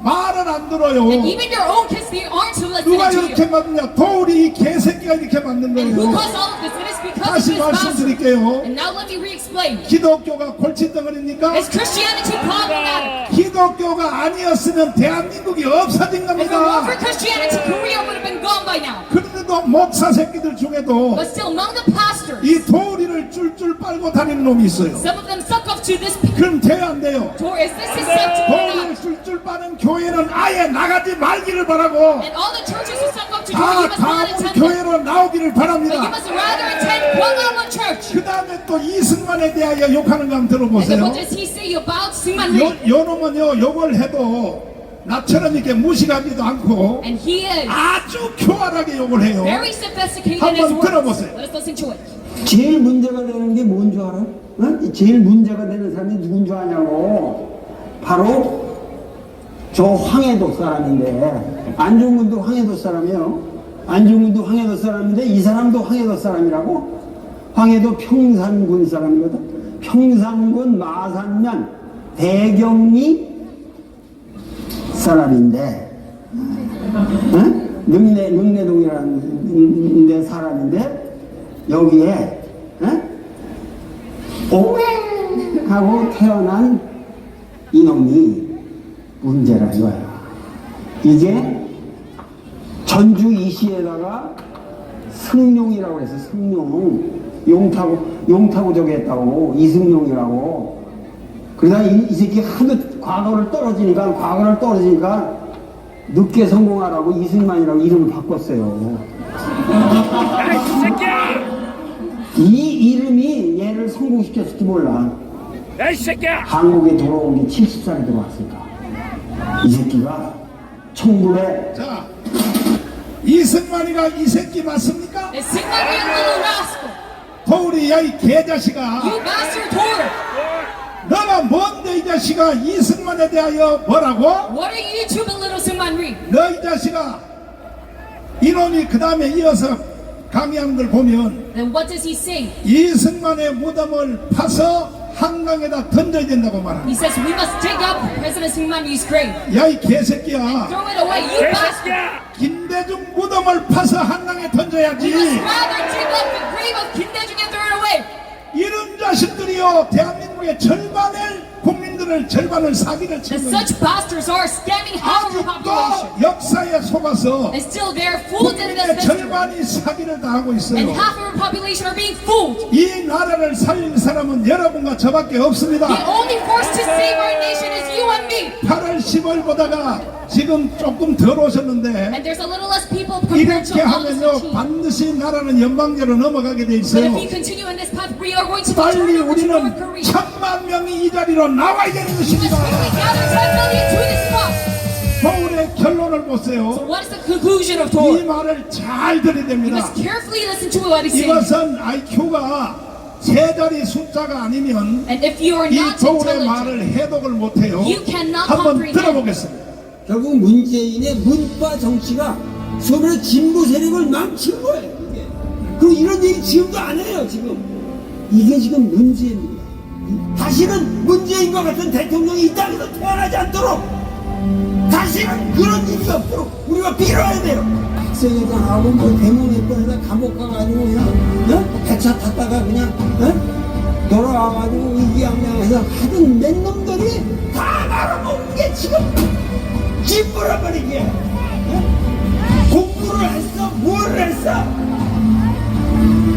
말을 안 들어요. And even your own kids, they aren't listening 누가 to 이렇게 you. 만드냐? 도울이 이 개새끼가 이렇게 만든 And who 거예요. caused all of this? It is because of 다시 this bastard. 말씀드릴게요. And now let me re-explain. 기독교가 골칫덩어리입니까? Is Christianity problematic? 기독교가 아니었으면 대한민국이 없어진 If it weren't 겁니다. for Christianity, Korea would have been gone by now. 그런데도 목사 새끼들 중에도 But still, among the pastors, 이 도우리를 쫄쫄 빨고 다니는 놈이 있어요. some of them suck up to this 그럼 돼요 안 돼요? Is this acceptable or 도우리를 not? 쫄쫄 빠는 교회는 아예 나가지 말기를 바라고 And all the churches who suck up to 다 you must not 다음 attend them. 교회로 나오기를 But you 바랍니다. must rather attend one-on-one church. 그 다음에 또 이승만에 대하여 욕하는 거 한번 And then 들어보세요. what does he say about Syngman Rhee? 요 놈은요 욕을 해도 나처럼 이렇게 무식하지도 않고 And he is 아주 교활하게 욕을 해요. very sophisticated in his 한번 words. 들어보세요. Let us listen to it. 제일 문제가 되는 게 뭔 줄 알아? 어? 제일 문제가 되는 사람이 누군 줄 아냐고. 바로 저 황해도 사람인데, 안중근도 황해도 사람이에요. 안중근도 황해도 사람인데 이 사람도 황해도 사람이라고? 황해도 평산군 사람이거든. 평산군 마산면 대경리 사람인데, 어? 능내동이라는 데 사람인데 여기에 오맹 하고 태어난 이놈이 문제라는 거야. 이게 전주 이시에다가 승룡이라고 해서 승룡 용타고 저기 했다고 이승룡이라고. 그러다 이 새끼 하도 과거를 떨어지니까 늦게 성공하라고 이승만이라고 이름을 바꿨어요. 야이 새끼야! 이 이름이 얘를 성공시켰을지 몰라. 야이 새끼야! 한국에 돌아온 게 70살에 들어왔으니까. 이 새끼가 1900 자, 이승만이가 이 새끼 맞습니까? Is Syngman Rhee a little rascal? 도우리 야이 개자식아, You bastard whore! 너가 뭔데 이 자식아 이승만에 대하여 뭐라고? What are you to belittle Syngman Rhee? 너 이 자식아, 이놈이 그 다음에 이어서 강의하는 걸 보면 Then what does he say? 이승만의 무덤을 파서 한강에다 던져야 된다고 말합니다. He says we must dig up President Syngman Rhee's grave. 야이 개새끼야, Throw it away, you bastard! 개새끼야! 김대중 무덤을 파서 한강에 던져야지. We must rather dig up the grave of Kim Dae-jung and throw it away. 이런 자식들이요 대한민국의 절반의 국민들 이분들을 절반을 사기를 that 치고 such bastards are scamming half of the population. 아직도 역사에 속아서 And still they're fooled into this 국민의 history. 절반이 사기를 당하고 And 있어요. half of our population are being fooled. 이 나라를 살릴 사람은 여러분과 저밖에 없습니다. The only force to save our nation is you and me. 8월 10월 보다가 지금 조금 덜 오셨는데 And there's a little less people compared to 이렇게 August 하면요 15. 반드시 나라는 연방제로 넘어가게 돼 But 있어요. if we continue in this path, we are going to be turned 빨리 over to North 우리는 Korea. 1000만 명이 이 자리로 나와야 되는 We must 것입니다. quickly gather 10 million to this spot. 서울의 결론을 So 보세요. what is the conclusion of 이 Torah? 말을 잘 들어야 You 됩니다. must carefully listen to what he's saying. 이것은 IQ가 세 자리 숫자가 아니면 And if you are 이 not 도울의 intelligent, 말을 해독을 못해요. you cannot 한번 comprehend. 들어보겠습니다. 결국 문재인의 문과 정치가 소변의 진보 세력을 망친 거예요. 이게. 그리고 이런 얘기 지금도 안 해요. 지금 이게 지금 문제입니다. 다시는 문재인과 같은 대통령이 이 땅에서 태어나지 않도록 다시는 그런 일이 없도록 우리가 빌어야 돼요. 학생회도 하고 뭐 대문했던 해서 감옥 가가지고 그냥 배차 탔다가 그냥 돌아와가지고 이기양양해서 하던 몇 놈들이 다 말아먹는 게 지금 진보란 말이지. 공부를 했어? 뭘 했어?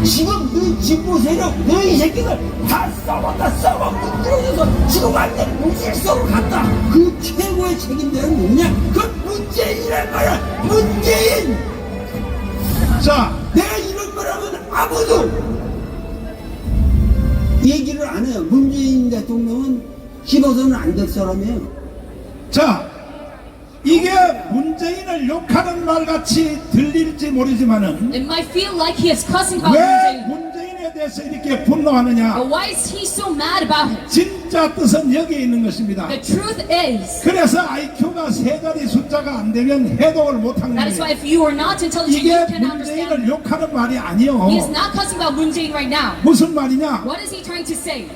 지금 너희 진보 세력, 너희 새끼들 다 썩었고 들어져서 지금 완전 무질서로 갔다. 그 최고의 책임자는 누구냐? 그 문재인이란 말이야. 문재인! 자, 내가 이런 거라면 아무도 얘기를 안 해요. 문재인 대통령은 씹어서는 안 될 사람이에요. 자, 이게 문재인을 욕하는 말 같이 들릴지 모르지만은 it might feel like he is cussing about 왜 Moon 문재인에 대해서 이렇게 분노하느냐? But why is he so mad about him? 진짜 뜻은 여기에 있는 것입니다. The truth is, 그래서 IQ가 세 자리 숫자가 안 되면 해독을 못 하는 that is why 거예요. if you are not intelligent, 이게 you cannot understand. 문재인을 욕하는 말이 아니요. He is not cussing about Moon Jae-in right now. 무슨 말이냐? What is he trying to say?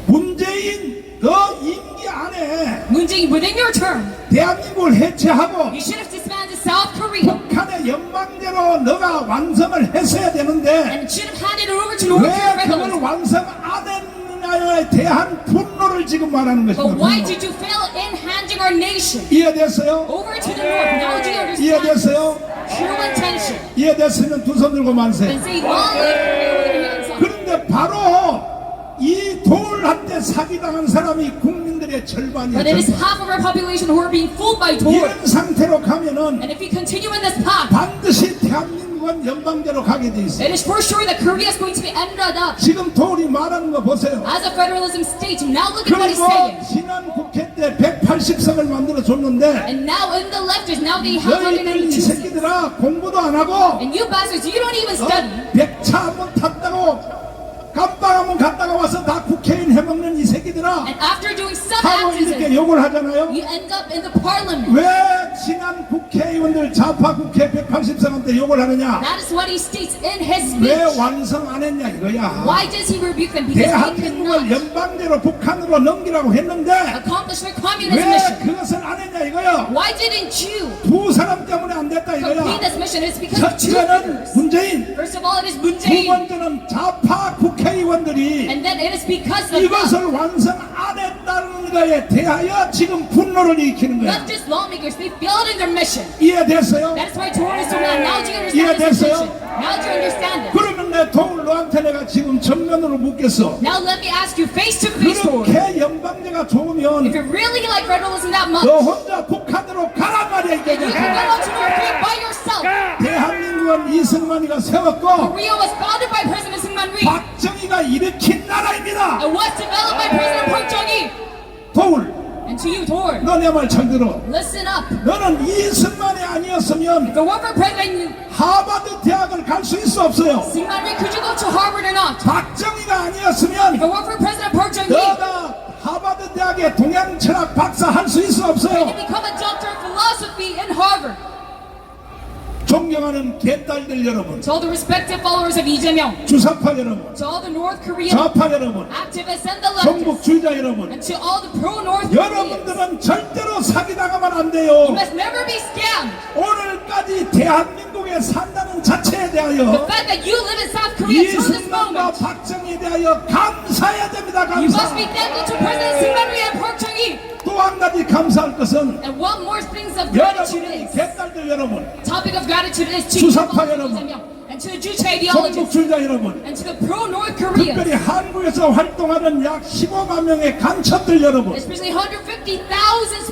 문재인 너 임기 안에 Moon Jae-in, within your term, 대한민국을 해체하고 you should have disbanded South Korea 북한의 연방제로 너가 완성을 했어야 되는데 and should have handed it over to North 왜 Korea 그걸 rebels. 완성 안 했느냐에 대한 분노를 지금 말하는 But why 것입니다. did you fail in handing our nation 이해됐어요? over to the North? Now do you understand 이해됐어요? true intention? 이해됐으면 두 손 들고 만세. And say, long live Korea with your hands up. 그런데 바로 이 돌한테 사기당한 사람이 국민들의 절반이에요. But it is half of our population who are being fooled by Torah. 이런 상태로 가면은 And if we continue in this path, 반드시 대한민국은 연방제로 가게 돼 있어요. it is for sure that Korea is going to be ended up 지금 돌이 말하는 거 보세요. as a federalism state. Now look at what he's 그리고 saying. 지난 국회 때 180석을 만들어 줬는데 And now in the leftists, now they have 너희들 이 182 seats. 새끼들아 공부도 안 하고 And you bastards, you don't even study. 백차 한번 탔다고 깜빵 한번 갔다가 와서 다 국회의원 해먹는 이 새끼들아 And after doing some 하고 이렇게 actions, 욕을 하잖아요. you end up in the parliament. 왜 지난 국회의원들 좌파 국회 180석한테 욕을 하느냐? That is what he states in his 왜 speech. 완성 안 했냐 이거야. Why does he rebuke them? Because he could 대한민국을 not 연방제로 북한으로 넘기라고 했는데 accomplish their communist 왜 mission. 그것을 안 했냐 이거야. Why didn't you 두 사람 때문에 안 됐다 complete 이거야. this mission? It's because of two 첫째는 figures. 문재인, First of all, it is Moon 두 Jae-in. 번째는 좌파 국회의원들이 And then it is because of 이것을 완성 안 했다는 거에 대하여 지금 분노를 일으키는 거야. leftist lawmakers. They failed in their mission. 이해됐어요? That is why Torah is so mad. Now do you Yeah, understand this that's intention? so. Now do you understand it? 그러면 내 도울 너한테 내가 지금 정면으로 묻겠어. Now let me ask you face to face, Torah. 그렇게 연방제가 If 좋으면 you really like federalism that much, 너 혼자 북한으로 가란 말이야 then you can go 이게. out to North Korea by yourself. 대한민국은 이승만이가 세웠고 Korea was founded by President Syngman Rhee 박정희가 일으킨 나라입니다. and was developed by President Park Chung-hee. 도울 And to you, Torah, 너 내 말 잘 들어. listen up. 너는 이승만이 아니었으면 If it weren't for President 하버드 대학을 갈 수 있어 없어요. Syngman Rhee, could you go to Harvard or not? 박정희가 If 아니었으면 it weren't for President Park Chung-hee, 너가 하버드 대학의 동양 철학 박사 할 수 있어 you 없어요. become a doctor of philosophy in Harvard. 존경하는 개딸들 여러분, To all the respective followers of Lee Jae-myung, 주사파 여러분, to all the North Korean 좌파 여러분, activists and the leftists, 정복주의자 여러분, and to all the pro-North Koreans, 여러분들은 절대로 사기당하면 안 you 돼요. must never be scammed. 오늘까지 대한민국의 대한민국에 산다는 자체에 The 대하여 fact that you live in South Korea till this 이승만과 moment. 박정희에 대하여 감사해야 됩니다. You must 감사. be thankful to President Syngman Rhee and Park Chung-hee. 또 한 가지 감사할 것은 And one more things of gratitude 여러분이 is. 개딸들 여러분, Topic of gratitude is to 주사파 Kim 여러분. Il-sung and to the Juche ideologists 종북주의자 여러분, and to the pro-North 특별히 Koreans, 한국에서 활동하는 약 15만 명의 간첩들 여러분, especially 150,000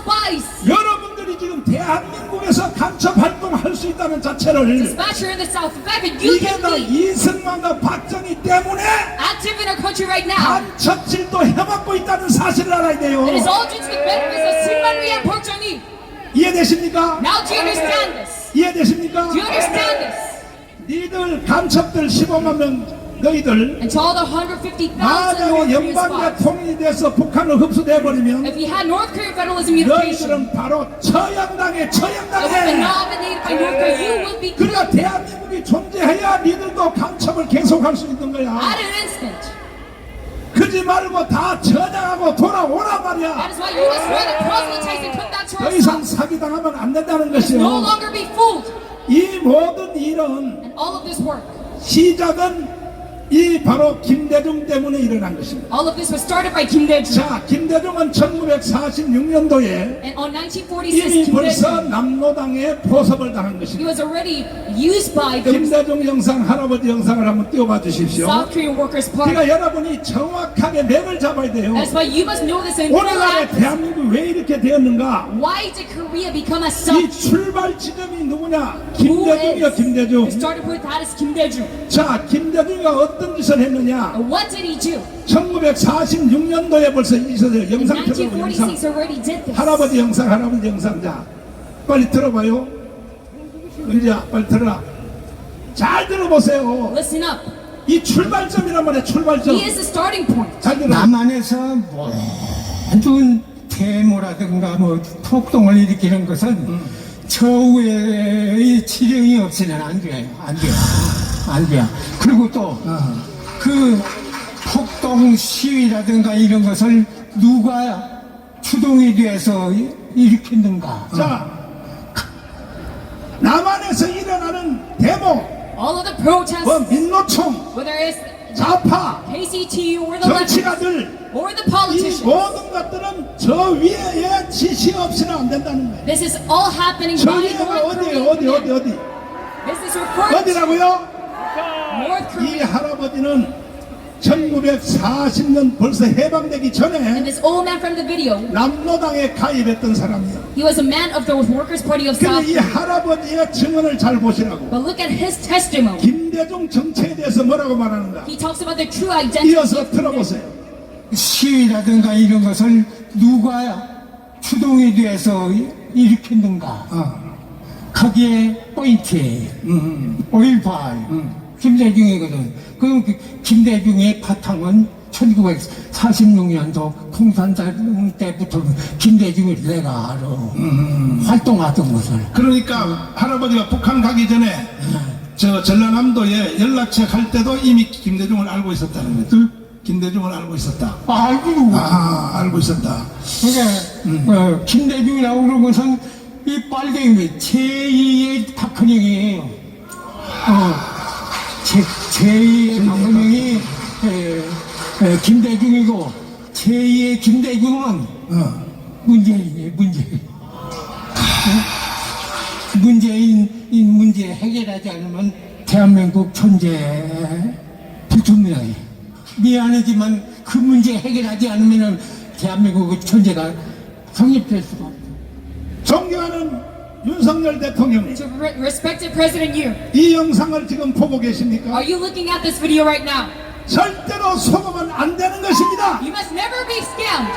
spies 여러분들이 지금 대한민국에서 간첩 활동할 수 있다는 자체를 dispatched here in the South. The fact that you 이게 can 다 be 이승만과 박정희 때문에 active in our country right now. 간첩질도 해먹고 있다는 사실을 알아야 돼요. It is all due to the benefits of Syngman Rhee and Park Chung-hee. 이해되십니까? Now do you understand this? 이해되십니까? Do you understand this? 니들 간첩들 15만 명 너희들 And to all the 150,000 North 만약에 Korean 연방 spies, 대통령이 돼서 북한을 흡수돼 버리면 if we had North Korean federalism unification, 너희들은 바로 처형당해 and we've been 처형당해. nominated by North Korea, you will be 그러니까 killed 대한민국이 존재해야 니들도 간첩을 계속할 수 있는 거야. at an instant. 그러지 말고 다 저장하고 돌아오란 That 말이야. is why you must rather proselytize and come back to 더 our 이상 side. 사기당하면 안 된다는 No 것이요. longer be fooled. 이 모든 일은 And all of this work, 시작은 이 바로 김대중 때문에 일어난 것입니다. all of this was started by Kim Dae-jung. 자, 김대중은 1946년도에 And on 1946, 이미 Kim 벌써 Dae-jung, 남노당에 포섭을 당한 he 것입니다. was already used by the 김대중 영상, 할아버지 영상을 한번 띄워봐 주십시오. South Korean Workers' Party. 그러니까 여러분이 정확하게 맥을 잡아야 돼요. That's why you must know this in full 오늘날의 accuracy. 대한민국이 왜 이렇게 되었는가? Why did Korea become a 이 such? 출발 지점이 누구냐? Who 김대중이요, is? 김대중. It started with that is Kim Dae-jung. 자, 김대중이가 어떤 짓을 했느냐? And what did he do? 1946년도에 벌써 있었어요. In 영상 틀어봐, 영상. 1946 already did this. 할아버지 영상, 할아버지 영상. 자, 빨리 들어봐요. 이제 빨리 들어라. 잘 들어보세요. Listen up. 이 출발점이란 말이야, 출발점. He is the starting point. 잘 들어. 남한에서 모든 데모라든가 뭐 폭동을 일으키는 것은 저우의 지령이 없이는 안 돼요. 안 돼요. 안 돼요. 그리고 또 그 폭동 시위라든가 이런 것을 누가 주동이 돼서 일으켰는가? 자, 남한에서 일어나는 데모, All of the protests, 뭐 민노총, whether it's 좌파, KCTU or the left 정치가들, or the 이 politicians, 모든 것들은 저 위에 지시 없이는 안 된다는 거예요. this is all happening 저 by 위에가 North 어디예요? Korean 어디? command. This is referred to 어디라고요? North 이 Korea. 할아버지는 1940년 벌써 해방되기 And 전에 this old man from the video, 남노당에 가입했던 사람이에요. he was a man of the Workers' Party of South 근데 이 Korea. 할아버지의 증언을 잘 보시라고. But look at his testimony. 김대중 정체에 대해서 뭐라고 말하는가? He talks about the true identity 이어서 of Kim Dae-jung. 들어보세요. 시위라든가 이런 것을 누가 주동이 돼서 일으켰는가? 거기에 포인트예요. 5.18 김대중이거든. 그 김대중의 바탕은 1946년도 풍산사동 때부터 김대중을 내가 알아. 활동하던 것을. 그러니까 할아버지가 북한 가기 전에 저 전라남도에 연락처 갈 때도 이미 김대중을 알고 있었다는 거죠. 김대중을 알고 있었다. 알고. 알고 있었다. 그러니까 김대중이라고 그런 것은 이 빨갱이 제2의 박헌영이에요. 제2의 박헌영이 김대중이고 제2의 김대중은 문재인이에요. 문재인 이 문제 해결하지 않으면 대한민국 존재 불투명해. 미안하지만 그 문제 해결하지 않으면 대한민국의 존재가 성립될 수가 없어. 존경하는 윤석열 대통령, To respected President Yoon, 이 영상을 지금 보고 계십니까? are you looking at this video right now? 절대로 속으면 안 되는 것입니다. You must never be scammed.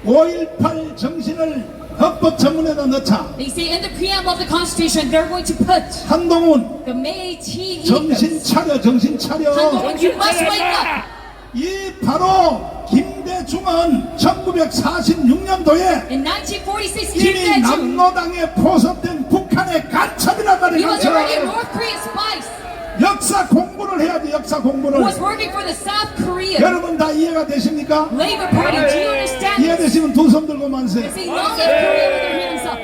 5.18 정신을 헌법 전문에다 넣자. They say in the preamble of the Constitution they're going to put 한동훈, the Meiji 정신 ethos. 차려, 정신 차려. 한동훈, you must wake up. 이 바로 김대중은 1946년도에 In 1946, Kim 이미 Dae-jung, 남노당에 포섭된 북한의 간첩이란 he 말이에요. was already 간첩. North Korean spies 역사 공부를 해야지, 역사 who 공부를. was working for the South Korean 여러분 다 이해가 되십니까? Labor Party. Do you understand this? 이해되시면 두 손 들고 만세. They say long live Korea with their hands up.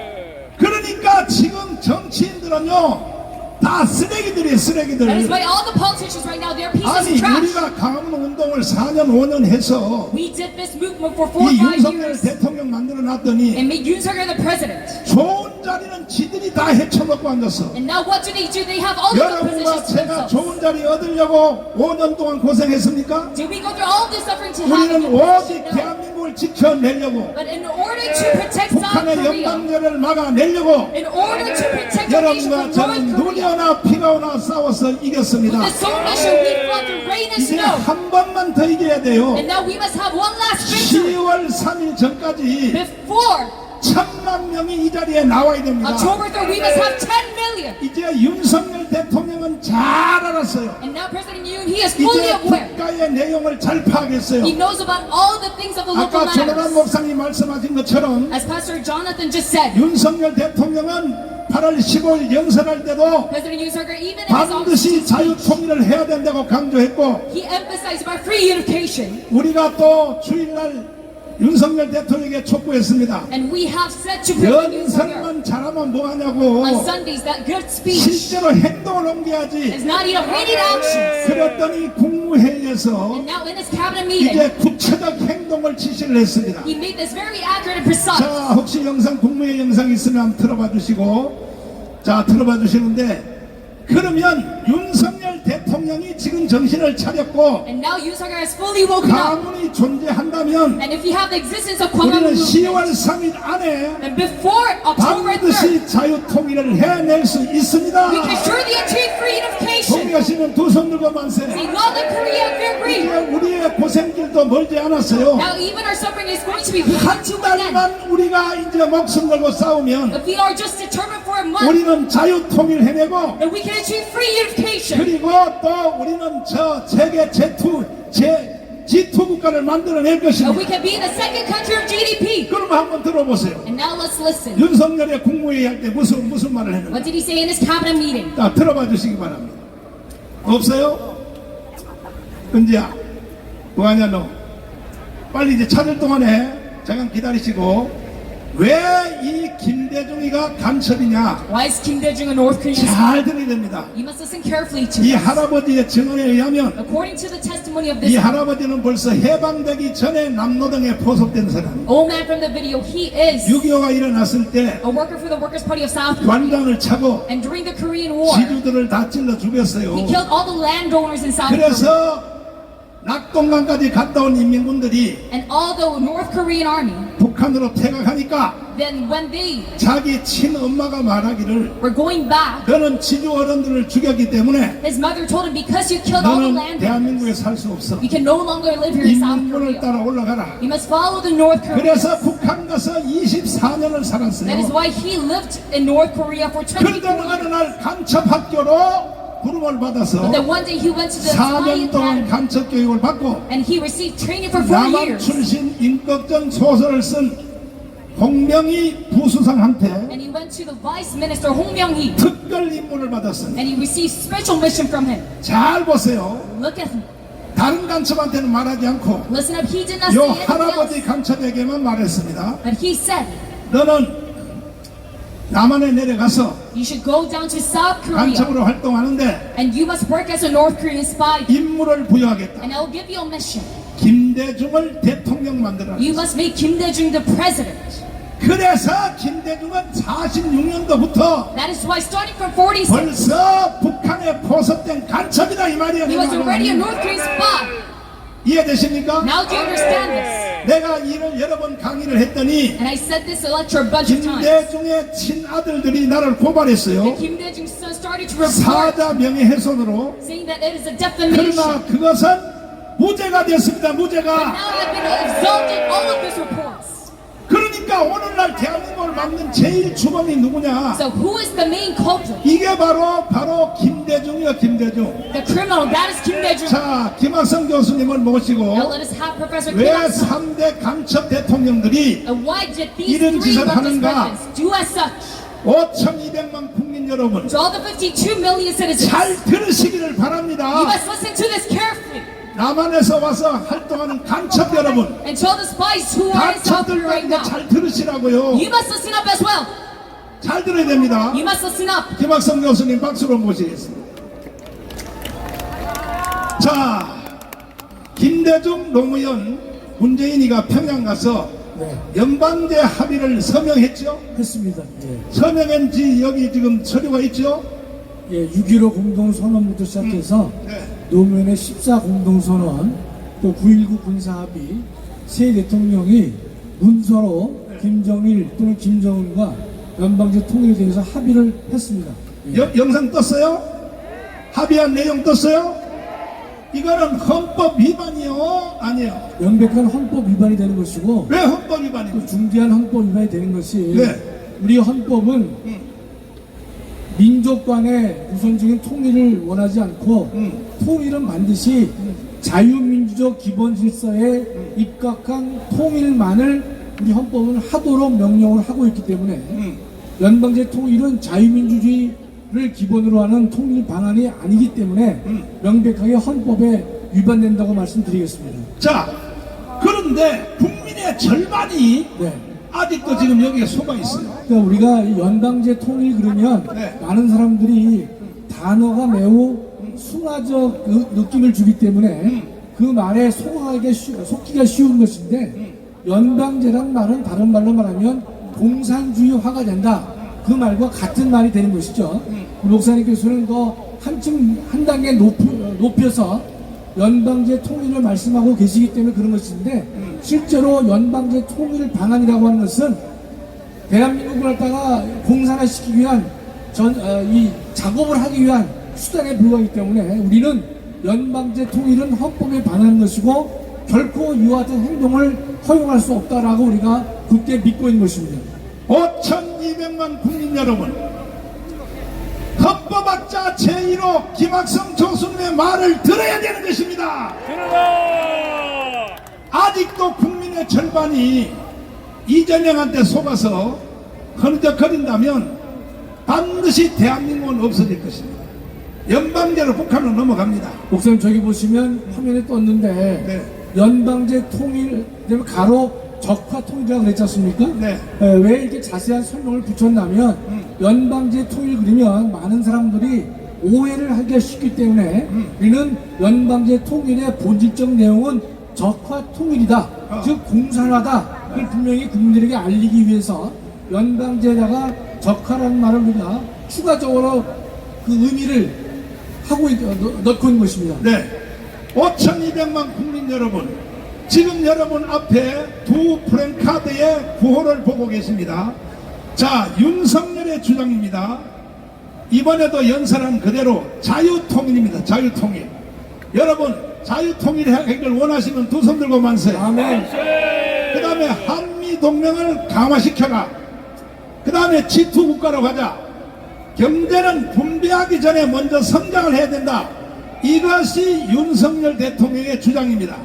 그러니까 지금 정치인들은요 다 다 쓰레기들이에요, That is 쓰레기들. why all the politicians right now, they're pieces 아니 of trash. 우리가 강원 운동을 4년 5년 해서 We did this movement for 4 or 이 5 윤석열 years 대통령 만들어 놨더니 and made Yoon Suk-yeol the president. 좋은 자리는 지들이 다 헤쳐먹고 앉았어. And now what do? They have all the good 여러분과 positions to 제가 themselves. 좋은 자리 얻으려고 5년 동안 고생했습니까? Did we go through all this suffering to have a 우리는 good 오직 position? No. 대한민국을 지켜내려고 But in order to protect South 북한의 Korea, 영광제를 막아내려고 in order to protect our nation 여러분과 from 저는 North 눈이 Korea, 오나 비가 오나 싸워서 이겼습니다. with the soul mission, we fought through rain and 이제 snow. 한 번만 더 이겨야 돼요. And now we must have one last victory 10월 3일 전까지 before 1,000만 명이 이 자리에 나와야 됩니다. October 3rd. We must have 10 million. 이제 윤석열 대통령은 잘 알았어요. And now President Yoon, he is fully 이제 aware. 국가의 내용을 잘 파악했어요. He knows about all the things of the local 아까 조나단 matters. 목사님 말씀하신 것처럼 As Pastor Jonathan just said, 윤석열 대통령은 8월 15일 연설할 때도 President Yoon Suk-yeol, even in his 반드시 office, 자유통일을 해야 된다고 강조했고 he emphasized about free unification. 우리가 또 주일날 윤석열 대통령에게 촉구했습니다. And we have said to President Yoon Suk-yeol 연설만 잘하면 뭐하냐고 on Sundays that good speech 실제로 행동을 옮겨야지. is not enough. We need actions. 그랬더니 국무회의에서 And now in this cabinet meeting, 이제 구체적 행동을 지시를 했습니다. he made this very accurate and precise. 자, 혹시 영상 국무회의 영상 있으면 한번 틀어봐 주시고, 자, 틀어봐 주시는데 그러면 윤석열 대통령이 지금 정신을 차렸고 And now Yoon Suk-yeol has fully woken up. 가문이 존재한다면 And if you have the existence of 우리는 Kwangan 10월 movement, 3일 안에 then before October 3rd, 반드시 자유통일을 해낼 수 있습니다. we can surely achieve free unification. 동의하시면 두 손 들고 만세. Say, love and Korea, we agree. 이제 우리의 고생길도 멀지 않았어요. Now even our suffering is going to be 한 put to an end. 달만 우리가 이제 목숨 걸고 싸우면 If we are just determined for a month, 우리는 자유통일 해내고 then we can achieve free unification. 그리고 또 우리는 저 세계 G2 국가를 만들어낼 And 것입니다. we can be the second country of GDP. 그럼 한번 들어보세요. And now let's listen. 윤석열의 국무회의 할 때 무슨 말을 했는가? What did he say in his cabinet meeting? 자, 들어봐 주시기 바랍니다. 없어요? 은지야, 뭐하냐 너? 빨리 이제 찾을 동안에 잠깐 기다리시고 왜 이 김대중이가 간첩이냐? Why is Kim Dae-jung a North Korean spy? 잘 들어야 됩니다. You must listen carefully to 이 this. 할아버지의 증언에 의하면 According to the testimony of 이 this 할아버지는 벌써 해방되기 전에 남노동에 포섭된 사람. old man from the video, he is 6.25가 일어났을 때 a worker for the Workers' Party of South Korea. 관장을 차고 And during the Korean War, 지주들을 다 찔러 죽였어요. he killed all the landowners in South Korea. 그래서 낙동강까지 갔다 온 인민군들이 And all the North Korean army, 북한으로 퇴각하니까 then when they 자기 친엄마가 말하기를 were going back, 너는 지주 어른들을 죽였기 때문에 his mother told him, because you killed all the 너는 landowners, 대한민국에 살 수 없어. you can no longer live here in South 인민군을 Korea. 따라 올라가라. You must follow the North Koreans. 그래서 북한 가서 24년을 That is 살았어요. why he lived in North Korea for 24 그러던 어느 years. 날 간첩학교로 부름을 받아서 But then one day he went to the spy 4년 동안 academy 간첩 교육을 받고 and he received training for 4 남한 years. 출신 임꺽정 소설을 쓴 홍명희 부수상한테 And he went to the vice minister Hong Myung-hee 특별 임무를 받았습니다. and he received special mission from him. 잘 보세요. Look at him. 다른 간첩한테는 말하지 않고 Listen up. He did not 요 say anything 할아버지 else. 간첩에게만 말했습니다. But he said, 너는 남한에 내려가서 you should go down to South Korea 간첩으로 활동하는데 and you must work as a North Korean spy. 임무를 부여하겠다. And I will give you a mission. 김대중을 대통령 만들어라. You must make Kim Dae-jung the president. 그래서 김대중은 46년도부터 That is why starting from 46, 벌써 북한에 포섭된 간첩이다 이 말이야. he 내 was already a 말은. North Korean spy. 이해되십니까? Now do you understand this? 내가 이를 여러 번 강의를 했더니 And I said this lecture a bunch of times. 김대중의 친아들들이 나를 고발했어요. And Kim Dae-jung's son started to report 사자 명예훼손으로. saying that it is a defamation. 그러나 그것은 무죄가 됐습니다. But 무죄가. now have been absolved all of these reports. 그러니까 오늘날 대한민국을 막는 제일 주범이 누구냐? So who is the main culprit? 이게 바로 김대중이요, 김대중. The criminal, that is Kim Dae-jung. 자, 김학성 교수님을 Now 모시고 let us have Professor 왜 Kim Il-sung. 3대 간첩 대통령들이 And why did these 이런 three 짓을 Russian 하는가? presidents do as such? 5,200만 국민 여러분 To all the 52 million citizens, 잘 들으시기를 you 바랍니다. must listen to this carefully. 남한에서 와서 활동하는 간첩 여러분, And to all the spies who are in South Korea right 간첩들도 now, 잘 들으시라고요. you must listen up as well. 잘 들어야 됩니다. You must listen up. 김학성 교수님 박수로 모시겠습니다. 자, 김대중 노무현 문재인이가 평양 가서 네, 연방제 합의를 서명했죠. 했습니다. 예. 서명한 지 여기 지금 서류가 있죠. 예, 6.15 공동선언부터 시작해서 네. 노무현의 14 공동선언, 또 9.19 군사합의, 세 대통령이 문서로 김정일 또는 김정은과 연방제 통일에 대해서 합의를 했습니다. 예. 영상 떴어요? 합의한 내용 떴어요? 이거는 헌법 위반이요? 아니에요? 명백한 헌법 위반이 되는 것이고, 왜 헌법 위반이고? 또 중대한 헌법 위반이 되는 것이, 네. 우리 헌법은 민족 간의 우선적인 통일을 원하지 않고, 통일은 반드시 자유민주적 기본 질서에 입각한 통일만을 우리 헌법은 하도록 명령을 하고 있기 때문에 연방제 통일은 자유민주주의를 기본으로 하는 통일 방안이 아니기 때문에 명백하게 헌법에 위반된다고 말씀드리겠습니다. 자, 그런데 국민의 절반이 네. 아직도 지금 여기에 속아 있어요. 그러니까 우리가 이 연방제 통일 그러면 네. 많은 사람들이 단어가 매우 순화적 느낌을 주기 때문에 그 말에 속기가 쉬운 것인데, 연방제란 말은 다른 말로 말하면 공산주의화가 된다, 그 말과 같은 말이 되는 것이죠. 목사님께서는 더 한 단계 높여서 연방제 통일을 말씀하고 계시기 때문에 그런 것인데, 실제로 연방제 통일 방안이라고 하는 것은 대한민국을 갖다가 공산화시키기 위한 이 작업을 하기 위한 수단에 불과하기 때문에 우리는 연방제 통일은 헌법에 반하는 것이고 결코 이와 같은 행동을 허용할 수 없다라고 우리가 굳게 믿고 있는 것입니다. 5,200만 국민 여러분, 헌법학자 제1호 김학성 교수님의 말을 들어야 되는 것입니다. 들어라! 아직도 국민의 절반이 이재명한테 속아서 흐느적거린다면 반드시 대한민국은 없어질 것입니다. 연방제로 북한으로 넘어갑니다. 목사님, 저기 보시면 화면에 떴는데 네. 연방제 통일, 그다음에 가로 적화 통일이라고 그랬지 않습니까? 네. 왜 이렇게 자세한 설명을 붙였냐면 연방제 통일 그러면 많은 사람들이 오해를 하기가 쉽기 때문에 우리는 연방제 통일의 본질적 내용은 적화 통일이다, 즉 공산화다, 그걸 분명히 국민들에게 알리기 위해서 연방제에다가 적화라는 말을 우리가 추가적으로 그 의미를 넣고 있는 것입니다. 네. 5,200만 국민 여러분, 지금 여러분 앞에 두 프랭카드의 구호를 보고 계십니다. 자, 윤석열의 주장입니다. 이번에도 연설한 그대로 자유통일입니다. 자유통일. 여러분, 자유통일 하기를 원하시면 두 손 들고 만세. 아멘. 그 다음에 한미동맹을 강화시켜라. 그 다음에 G2 국가로 가자. 경제는 분배하기 전에 먼저 성장을 해야 된다. 이것이 윤석열 대통령의 주장입니다.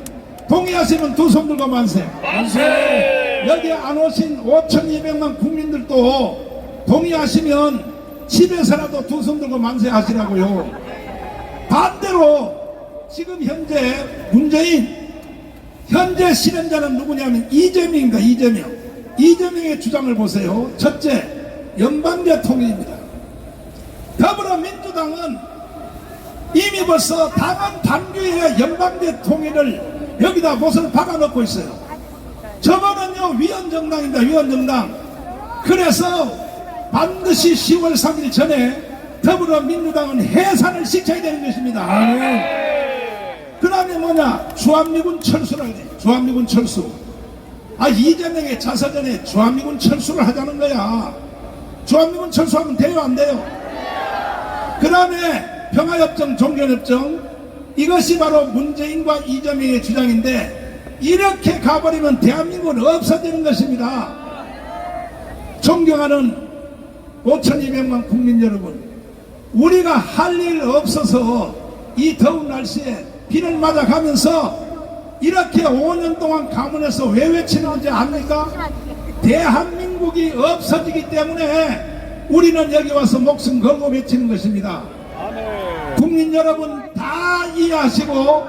동의하시면 두 손 들고 만세. 만세! 여기 안 오신 5,200만 국민들도 동의하시면 집에서라도 두 손 들고 만세 하시라고요. 반대로 지금 현재 문재인 현재 실현자는 누구냐면 이재명입니다. 이재명의 주장을 보세요. 첫째, 연방제 통일입니다. 더불어민주당은 이미 벌써 당헌 당규에 연방제 통일을 여기다 못을 박아놓고 있어요. 저거는요 위헌정당입니다. 위헌정당. 그래서 반드시 10월 3일 전에 더불어민주당은 해산을 시켜야 되는 것입니다. 그 다음에 뭐냐, 주한미군 철수라고 해요. 주한미군 철수. 이재명의 자서전에 주한미군 철수를 하자는 거야. 주한미군 철수하면 돼요, 안 돼요? 그 다음에 평화협정, 종전협정, 이것이 바로 문재인과 이재명의 주장인데 이렇게 가버리면 대한민국은 없어지는 것입니다. 존경하는 5,200만 국민 여러분, 우리가 할 일 없어서 이 더운 날씨에 비를 맞아가면서 이렇게 5년 동안 가문에서 왜 외치는지 압니까? 대한민국이 없어지기 때문에 우리는 여기 와서 목숨 걸고 외치는 것입니다. 국민 여러분 다 이해하시고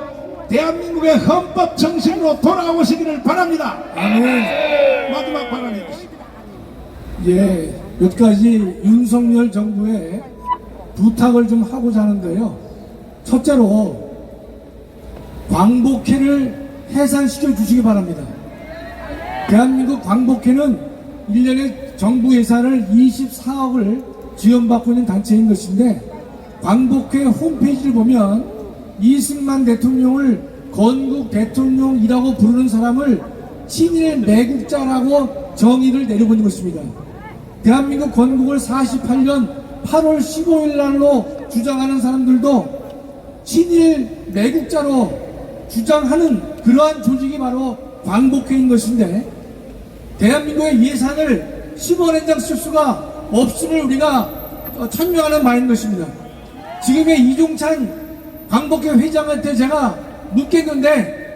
대한민국의 헌법 정신으로 돌아오시기를 바랍니다. 아멘. 마지막 발언해 주십시오. 예, 여기까지 윤석열 정부에 부탁을 좀 하고자 하는데요. 첫째로 광복회를 해산시켜 주시기 바랍니다. 대한민국 광복회는 1년에 정부 예산을 24억을 지원받고 있는 단체인 것인데, 광복회 홈페이지를 보면 이승만 대통령을 건국 대통령이라고 부르는 사람을 친일 매국자라고 정의를 내리고 있는 것입니다. 대한민국 건국을 48년 8월 15일 날로 주장하는 사람들도 친일 매국자로 주장하는 그러한 조직이 바로 광복회인 것인데, 대한민국의 예산을 10원 한 장 쓸 수가 없음을 우리가 천명하는 바인 것입니다. 지금의 이종찬 광복회 회장한테 제가 묻겠는데,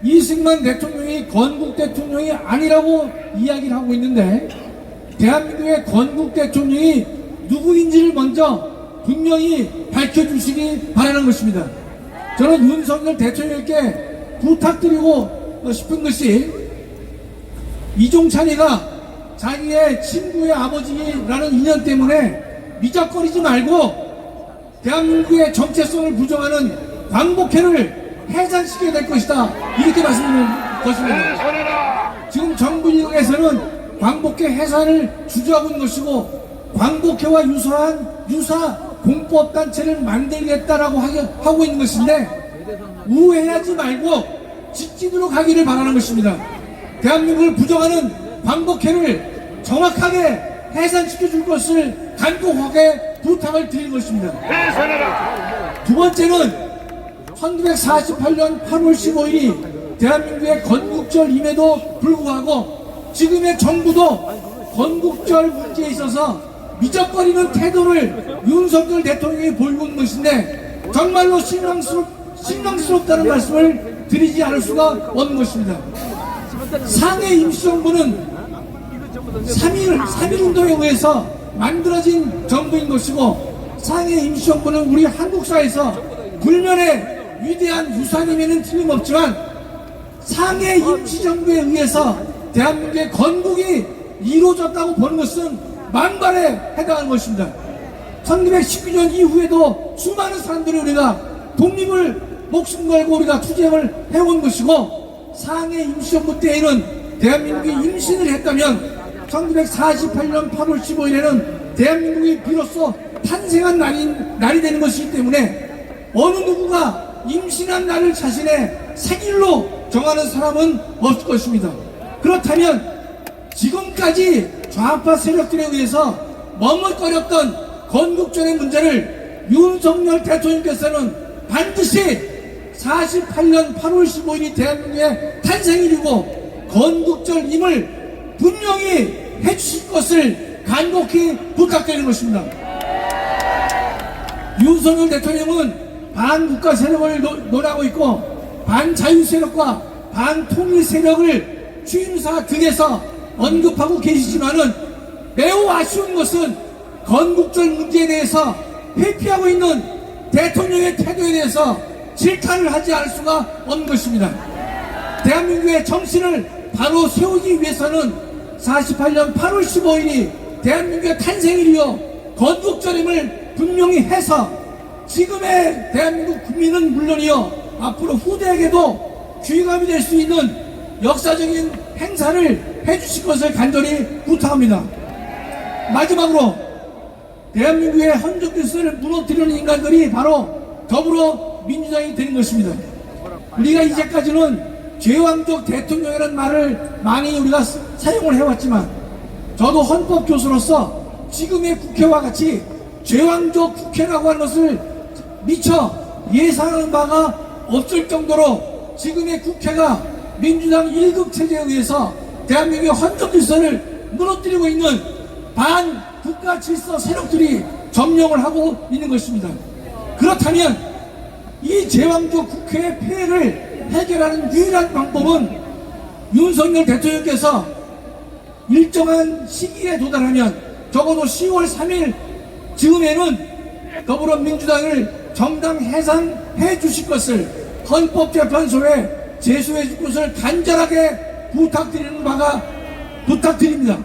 이승만 대통령이 건국 대통령이 아니라고 이야기를 하고 있는데, 대한민국의 건국 대통령이 누구인지를 먼저 분명히 밝혀주시기 바라는 것입니다. 저는 윤석열 대통령께 부탁드리고 싶은 것이, 이종찬이가 자기의 친구의 아버지라는 인연 때문에 미적거리지 말고 대한민국의 정체성을 부정하는 광복회를 해산시켜야 될 것이다, 이렇게 말씀드리는 것입니다. 지금 정부에서는 광복회 해산을 주저하고 있는 것이고, 광복회와 유사 공법단체를 만들겠다라고 하고 있는 것인데, 우회하지 말고 직진으로 가기를 바라는 것입니다. 대한민국을 부정하는 광복회를 정확하게 해산시켜 줄 것을 간곡하게 부탁을 드리는 것입니다. 두 번째는 1948년 8월 15일이 대한민국의 건국절임에도 불구하고 지금의 정부도 건국절 문제에 있어서 미적거리는 태도를 윤석열 대통령이 보이고 있는 것인데, 정말로 실망스럽다는 말씀을 드리지 않을 수가 없는 것입니다. 상해 임시정부는 3.1운동에 의해서 만들어진 정부인 것이고, 상해 임시정부는 우리 한국사에서 불면의 위대한 유산임에는 틀림없지만, 상해 임시정부에 의해서 대한민국의 건국이 이루어졌다고 보는 것은 만발에 해당하는 것입니다. 1919년 이후에도 수많은 사람들이 우리가 독립을 목숨 걸고 우리가 투쟁을 해온 것이고, 상해 임시정부 때에는 대한민국이 임신을 했다면 1948년 8월 15일에는 대한민국이 비로소 탄생한 날이 되는 것이기 때문에, 어느 누구가 임신한 날을 자신의 생일로 정하는 사람은 없을 것입니다. 그렇다면 지금까지 좌파 세력들에 의해서 머뭇거렸던 건국전의 문제를 윤석열 대통령께서는 반드시 48년 8월 15일이 대한민국의 탄생일이고 건국절임을 분명히 해주실 것을 간곡히 부탁드리는 것입니다. 윤석열 대통령은 반국가 세력을 논하고 있고, 반자유 세력과 반통일 세력을 취임사 등에서 언급하고 계시지만은, 매우 아쉬운 것은 건국절 문제에 대해서 회피하고 있는 대통령의 태도에 대해서 질타를 하지 않을 수가 없는 것입니다. 대한민국의 정신을 바로 세우기 위해서는 48년 8월 15일이 대한민국의 탄생일이요 건국절임을 분명히 해서 지금의 대한민국 국민은 물론이요 앞으로 후대에게도 귀감이 될 수 있는 역사적인 행사를 해주실 것을 간절히 부탁합니다. 마지막으로 대한민국의 헌정 질서를 무너뜨리는 인간들이 바로 더불어민주당이 되는 것입니다. 우리가 이제까지는 제왕적 대통령이라는 말을 많이 우리가 사용을 해왔지만, 저도 헌법교수로서 지금의 국회와 같이 제왕적 국회라고 하는 것을 미처 예상하는 바가 없을 정도로 지금의 국회가 민주당 1급 체제에 의해서 대한민국의 헌정 질서를 무너뜨리고 있는 반국가 질서 세력들이 점령을 하고 있는 것입니다. 그렇다면 이 제왕적 국회의 폐해를 해결하는 유일한 방법은 윤석열 대통령께서 일정한 시기에 도달하면 적어도 10월 3일 즈음에는 더불어민주당을 정당 해산해 주실 것을 헌법재판소에 제소해 줄 것을 간절하게 부탁드립니다.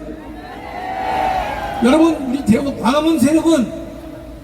여러분, 우리 대구 광화문 세력은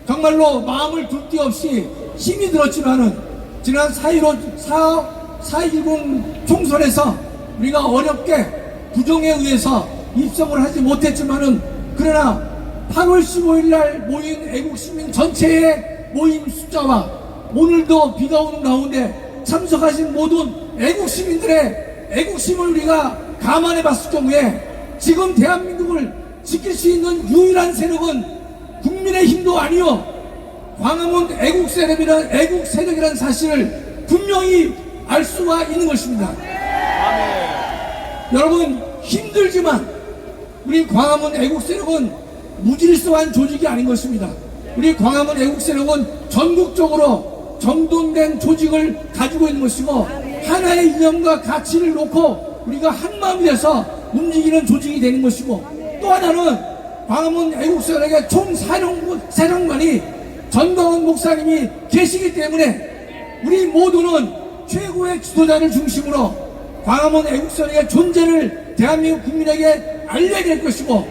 정말로 마음을 둘 데 없이 힘이 들었지만은 지난 4.10 총선에서 우리가 어렵게 부정에 의해서 입성을 하지 못했지만은 그러나 8월 15일 날 모인 애국시민 전체의 모임 숫자와 오늘도 비가 오는 가운데 참석하신 모든 애국시민들의 애국심을 우리가 감안해 봤을 경우에 지금 대한민국을 지킬 수 있는 유일한 세력은 국민의힘도 아니요 광화문 애국 세력이라는 사실을 분명히 알 수가 있는 것입니다. 여러분, 힘들지만 우리 광화문 애국 세력은 무질서한 조직이 아닌 것입니다. 우리 광화문 애국 세력은 전국적으로 정돈된 조직을 가지고 있는 것이고 하나의 이념과 가치를 놓고 우리가 한마음이 돼서 움직이는 조직이 되는 것이고, 또 하나는 광화문 애국 세력의 총사령관이 전광훈 목사님이 계시기 때문에 우리 모두는 최고의 지도자를 중심으로 광화문 애국세력의 존재를 대한민국 국민에게 알려야 될 것이고,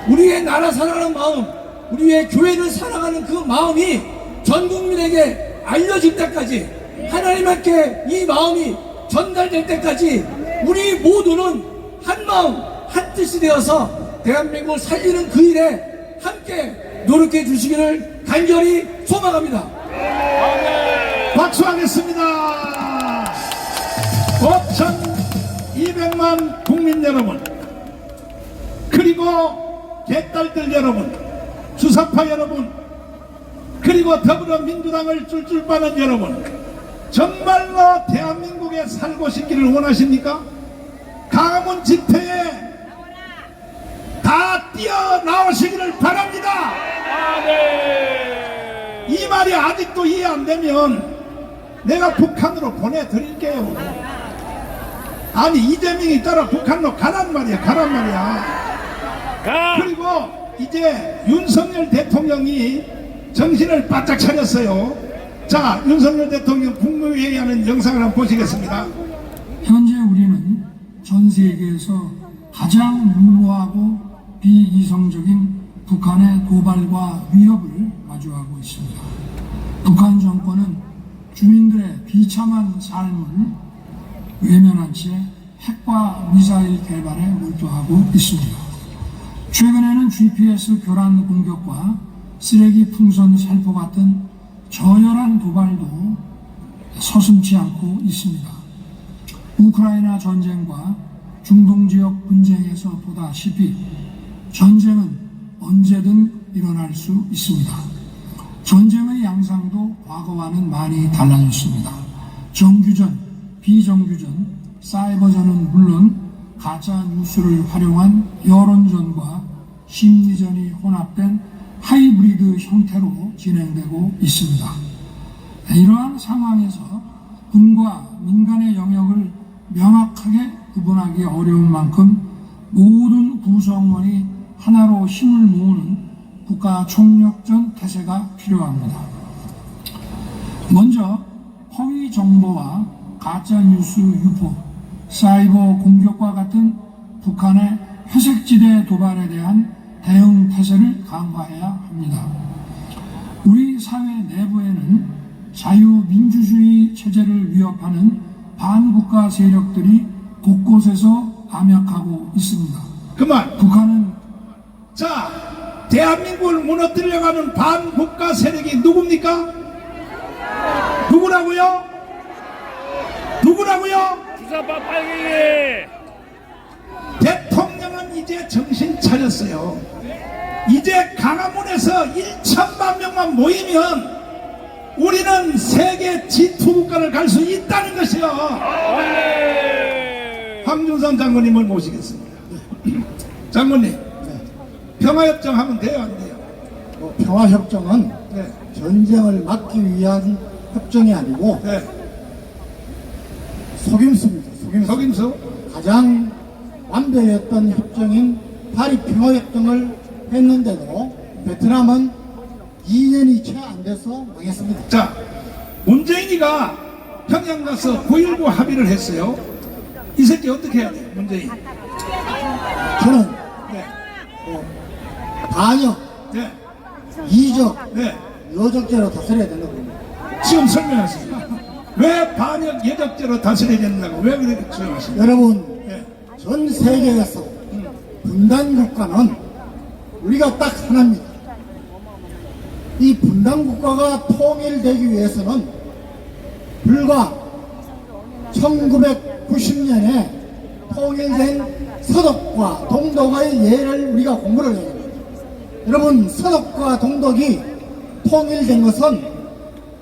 우리의 나라 사랑하는 마음, 우리의 교회를 사랑하는 그 마음이 전 국민에게 알려질 때까지, 하나님께 이 마음이 전달될 때까지 우리 모두는 한 마음 한 뜻이 되어서 대한민국을 살리는 그 일에 함께 노력해 주시기를 간절히 소망합니다. 박수하겠습니다. 5,200만 국민 여러분, 그리고 개딸들 여러분, 주사파 여러분, 그리고 더불어민주당을 쫄쫄 빠는 여러분, 정말로 대한민국에 살고 싶기를 원하십니까? 광화문 집회에 다 뛰어나오시기를 바랍니다. 이 말이 아직도 이해 안 되면 내가 북한으로 보내드릴게요. 아니, 이재명이 따라 북한으로 가란 말이야, 가란 말이야. 그리고 이제 윤석열 대통령이 정신을 바짝 차렸어요. 자, 윤석열 대통령 국무회의하는 영상을 한번 보시겠습니다. 현재 우리는 전 세계에서 가장 무모하고 비이성적인 북한의 도발과 위협을 마주하고 있습니다. 북한 정권은 주민들의 비참한 삶을 외면한 채 핵과 미사일 개발에 몰두하고 있습니다. 최근에는 GPS 교란 공격과 쓰레기 풍선 살포 같은 저열한 도발도 서슴지 않고 있습니다. 우크라이나 전쟁과 중동 지역 분쟁에서 보다시피 전쟁은 언제든 일어날 수 있습니다. 전쟁의 양상도 과거와는 많이 달라졌습니다. 정규전, 비정규전, 사이버전은 물론 가짜 뉴스를 활용한 여론전과 심리전이 혼합된 하이브리드 형태로 진행되고 있습니다. 이러한 상황에서 군과 민간의 영역을 명확하게 구분하기 어려운 만큼 모든 구성원이 하나로 힘을 모으는 국가 총력전 태세가 필요합니다. 먼저 허위 정보와 가짜 뉴스 유포, 사이버 공격과 같은 북한의 회색지대 도발에 대한 대응 태세를 강화해야 합니다. 우리 사회 내부에는 자유민주주의 체제를 위협하는 반국가 세력들이 곳곳에서 암약하고 있습니다. 그만. 북한은 자, 대한민국을 무너뜨리려고 하는 반국가 세력이 누굽니까? 누구라고요? 누구라고요? 주사파 빨갱이! 대통령은 이제 정신 차렸어요. 이제 광화문에서 1천만 명만 모이면 우리는 세계 G2 국가를 갈 수 있다는 것이요. 황준선 장군님을 모시겠습니다. 장군님, 평화협정 하면 돼요, 안 돼요? 평화협정은 네. 전쟁을 막기 위한 협정이 아니고 네. 속임수입니다. 속임수? 가장 완벽했던 협정인 파리 평화협정을 했는데도 베트남은 2년이 채 안 돼서 망했습니다. 자, 문재인이가 평양 가서 9.19 합의를 했어요. 이 새끼 어떻게 해야 돼요, 문재인? 저는 네. 반역, 네, 이적, 네. 여적죄로 다스려야 된다고 봅니다. 지금 설명하세요. 왜 반역 예적죄로 다스려야 된다고 왜 그렇게 주장하십니까? 여러분, 네. 전 세계에서 분단 국가는 우리가 딱 하나입니다. 이 분단 국가가 통일되기 위해서는 불과 1990년에 통일된 서독과 동독의 예를 우리가 공부를 해야 됩니다. 여러분, 서독과 동독이 통일된 것은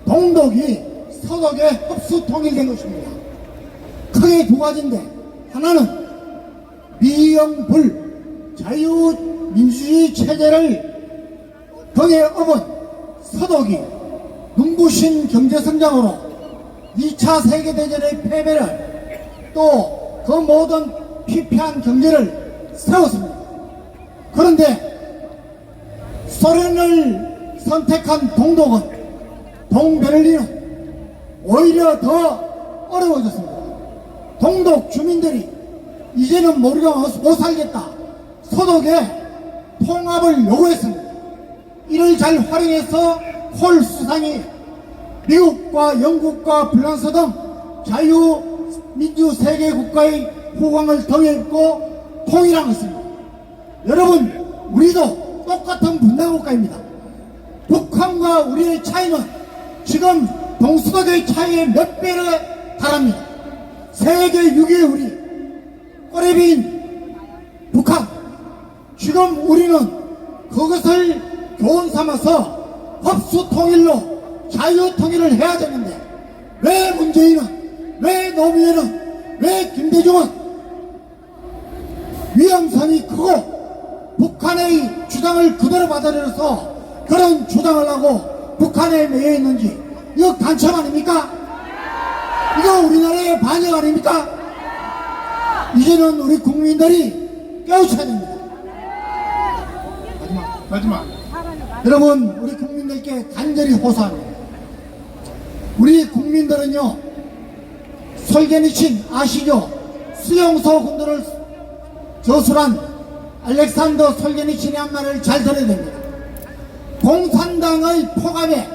동독이 서독에 흡수 통일된 것입니다. 크게 두 가지인데, 하나는 미영불 자유민주주의 체제를 등에 업은 서독이 눈부신 경제성장으로 2차 세계대전의 패배를 또 그 모든 피폐한 경제를 세웠습니다. 그런데 소련을 선택한 동독은, 동베를린은 오히려 더 어려워졌습니다. 동독 주민들이 이제는 우리가 못 살겠다, 서독의 통합을 요구했습니다. 이를 잘 활용해서 콜 수상이 미국과 영국과 프랑스 등 자유민주 세계 국가의 후광을 등에입고 통일한 것입니다. 여러분, 우리도 똑같은 분단국가입니다. 북한과 우리의 차이는 지금 동서독의 차이의 몇 배를 달합니다. 세계 6위의 우리 꼬레비인 북한, 지금 우리는 그것을 교훈 삼아서 흡수 통일로 자유 통일을 해야 되는데, 왜 문재인은, 왜 노무현은, 왜 김대중은 위험성이 크고 북한의 주장을 그대로 받아들여서 그런 주장을 하고 북한에 매여 있는지, 이거 간첩 아닙니까? 이거 우리나라의 반역 아닙니까? 이제는 우리 국민들이 깨우쳐야 됩니다. 마지막. 여러분, 우리 국민들께 간절히 호소합니다. 우리 국민들은요, 솔제니친 아시죠? 수용소 군도를 저술한 알렉산더 솔제니친의 한 말을 잘 들어야 됩니다. 공산당의 포갑에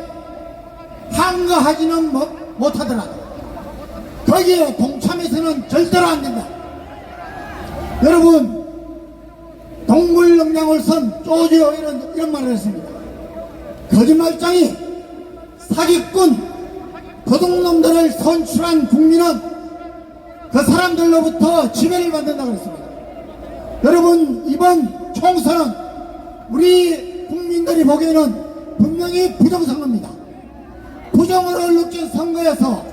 항거하지는 못하더라도 거기에 동참해서는 절대로 안 된다. 여러분, 동물 능량을 선 조지오 이런 말을 했습니다. 거짓말장이, 사기꾼, 도둑놈들을 선출한 국민은 그 사람들로부터 지배를 받는다고 했습니다. 여러분, 이번 총선은 우리 국민들이 보기에는 분명히 부정선거입니다. 부정으로 느낀 선거에서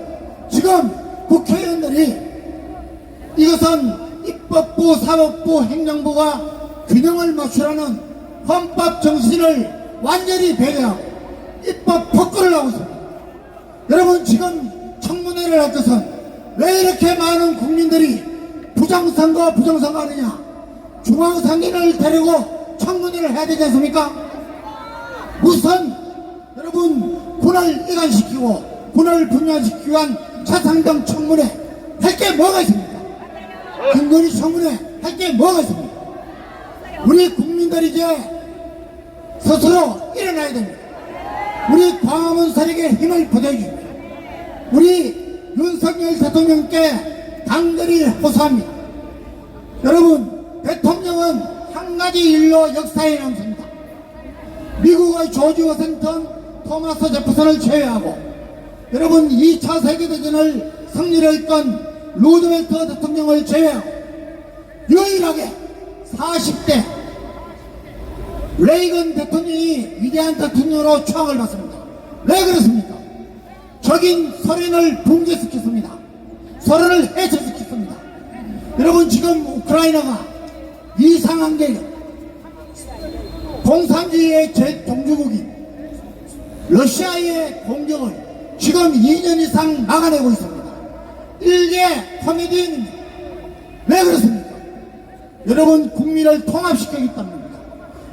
지금 국회의원들이 이것은 입법부, 사법부, 행정부가 균형을 맞추라는 헌법 정신을 완전히 배려하고 입법 폭거를 하고 있습니다. 여러분, 지금 청문회를 할 것은 왜 이렇게 많은 국민들이 부정선거 하느냐? 중앙상인을 데리고 청문회를 해야 되지 않습니까? 무슨, 여러분, 군을 이관시키고 군을 분열시키기 위한 차상등 청문회 할 게 뭐가 있습니까? 김건희 청문회 할 게 뭐가 있습니까? 우리 국민들이 이제 스스로 일어나야 됩니다. 우리 광화문 세력에 힘을 보내주십시오. 우리 윤석열 대통령께 당들이 호소합니다. 여러분, 대통령은 한 가지 일로 역사에 남습니다. 미국의 조지 워싱턴, 토마스 제퍼슨을 제외하고, 여러분, 2차 세계대전을 승리를 이끈 루즈벨트 대통령을 제외하고 유일하게 40대 레이건 대통령이 위대한 대통령으로 추앙을 받습니다. 왜 그렇습니까? 적인 소련을 붕괴시켰습니다. 소련을 해체시켰습니다. 여러분, 지금 우크라이나가 이상한 게 공산주의의 제동주국인 러시아의 공격을 지금 2년 이상 막아내고 있습니다. 일개 코미디언입니다. 왜 그렇습니까? 여러분, 국민을 통합시키기 때문입니다.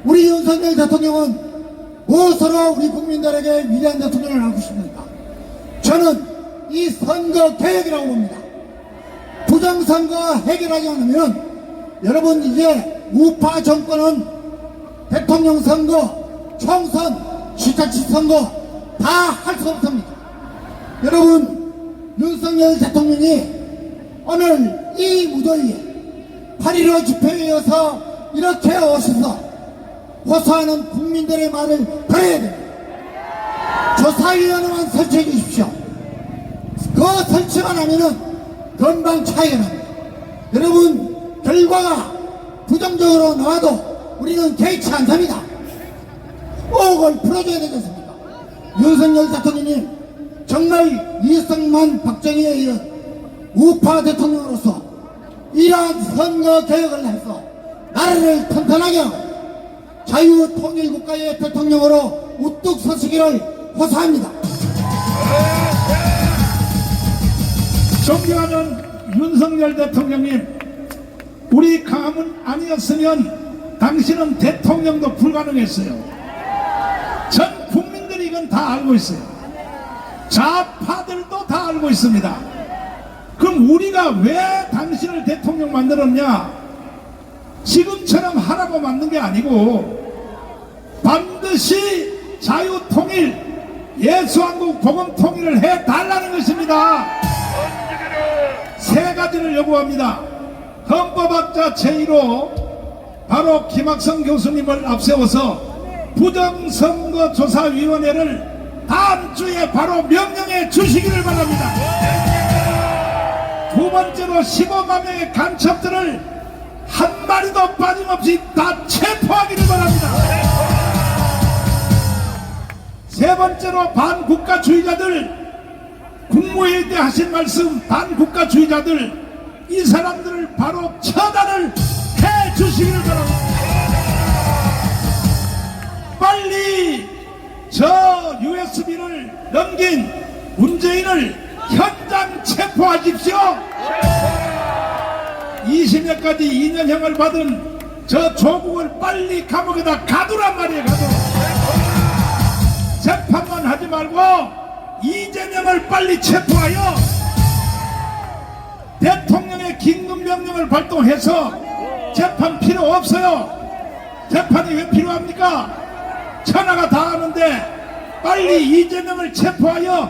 우리 윤석열 대통령은 무엇으로 우리 국민들에게 위대한 대통령을 하고 싶습니까? 저는 이 선거 개혁이라고 봅니다. 부정선거 해결하지 않으면 여러분, 이제 우파 정권은 대통령 선거, 총선, 지자체 선거 다 할 수 없습니다. 여러분, 윤석열 대통령이 오늘 이 무더위에 8.15 집회에 이어서 이렇게 오셔서 호소하는 국민들의 말을 들어야 됩니다. 조사위원회만 설치해 주십시오. 그 설치만 하면은 금방 차이가 납니다. 여러분, 결과가 부정적으로 나와도 우리는 개의치 않습니다. 옥을 풀어줘야 되겠습니다. 윤석열 대통령님, 정말 이승만 박정희에 이은 우파 대통령으로서 이러한 선거 개혁을 해서 나라를 튼튼하게 하고 자유통일국가의 대통령으로 우뚝 서시기를 호소합니다. 존경하는 윤석열 대통령님, 우리 가문 아니었으면 당신은 대통령도 불가능했어요. 전 국민들이 이건 다 알고 있어요. 좌파들도 다 알고 있습니다. 그럼 우리가 왜 당신을 대통령 만들었냐? 지금처럼 하라고 만든 게 아니고 반드시 자유통일, 예수한국 복음통일을 해달라는 것입니다. 세 가지를 요구합니다. 헌법학자 제1호 바로 김학성 교수님을 앞세워서 부정선거조사위원회를 다음 주에 바로 명령해 주시기를 바랍니다. 두 번째로 15만 명의 간첩들을 한 마리도 빠짐없이 다 체포하기를 바랍니다. 세 번째로 반국가주의자들, 국무회의 때 하신 말씀, 반국가주의자들, 이 사람들을 바로 처단을 해 주시기를 바랍니다. 빨리 저 USB를 넘긴 문재인을 현장 체포하십시오. 20여 가지 2년형을 받은 저 조국을 빨리 감옥에다 가두란 말이에요. 가두. 재판만 하지 말고 이재명을 빨리 체포하여 대통령의 긴급명령을 발동해서 재판 필요 없어요. 재판이 왜 필요합니까? 천하가 다 아는데 빨리 이재명을 체포하여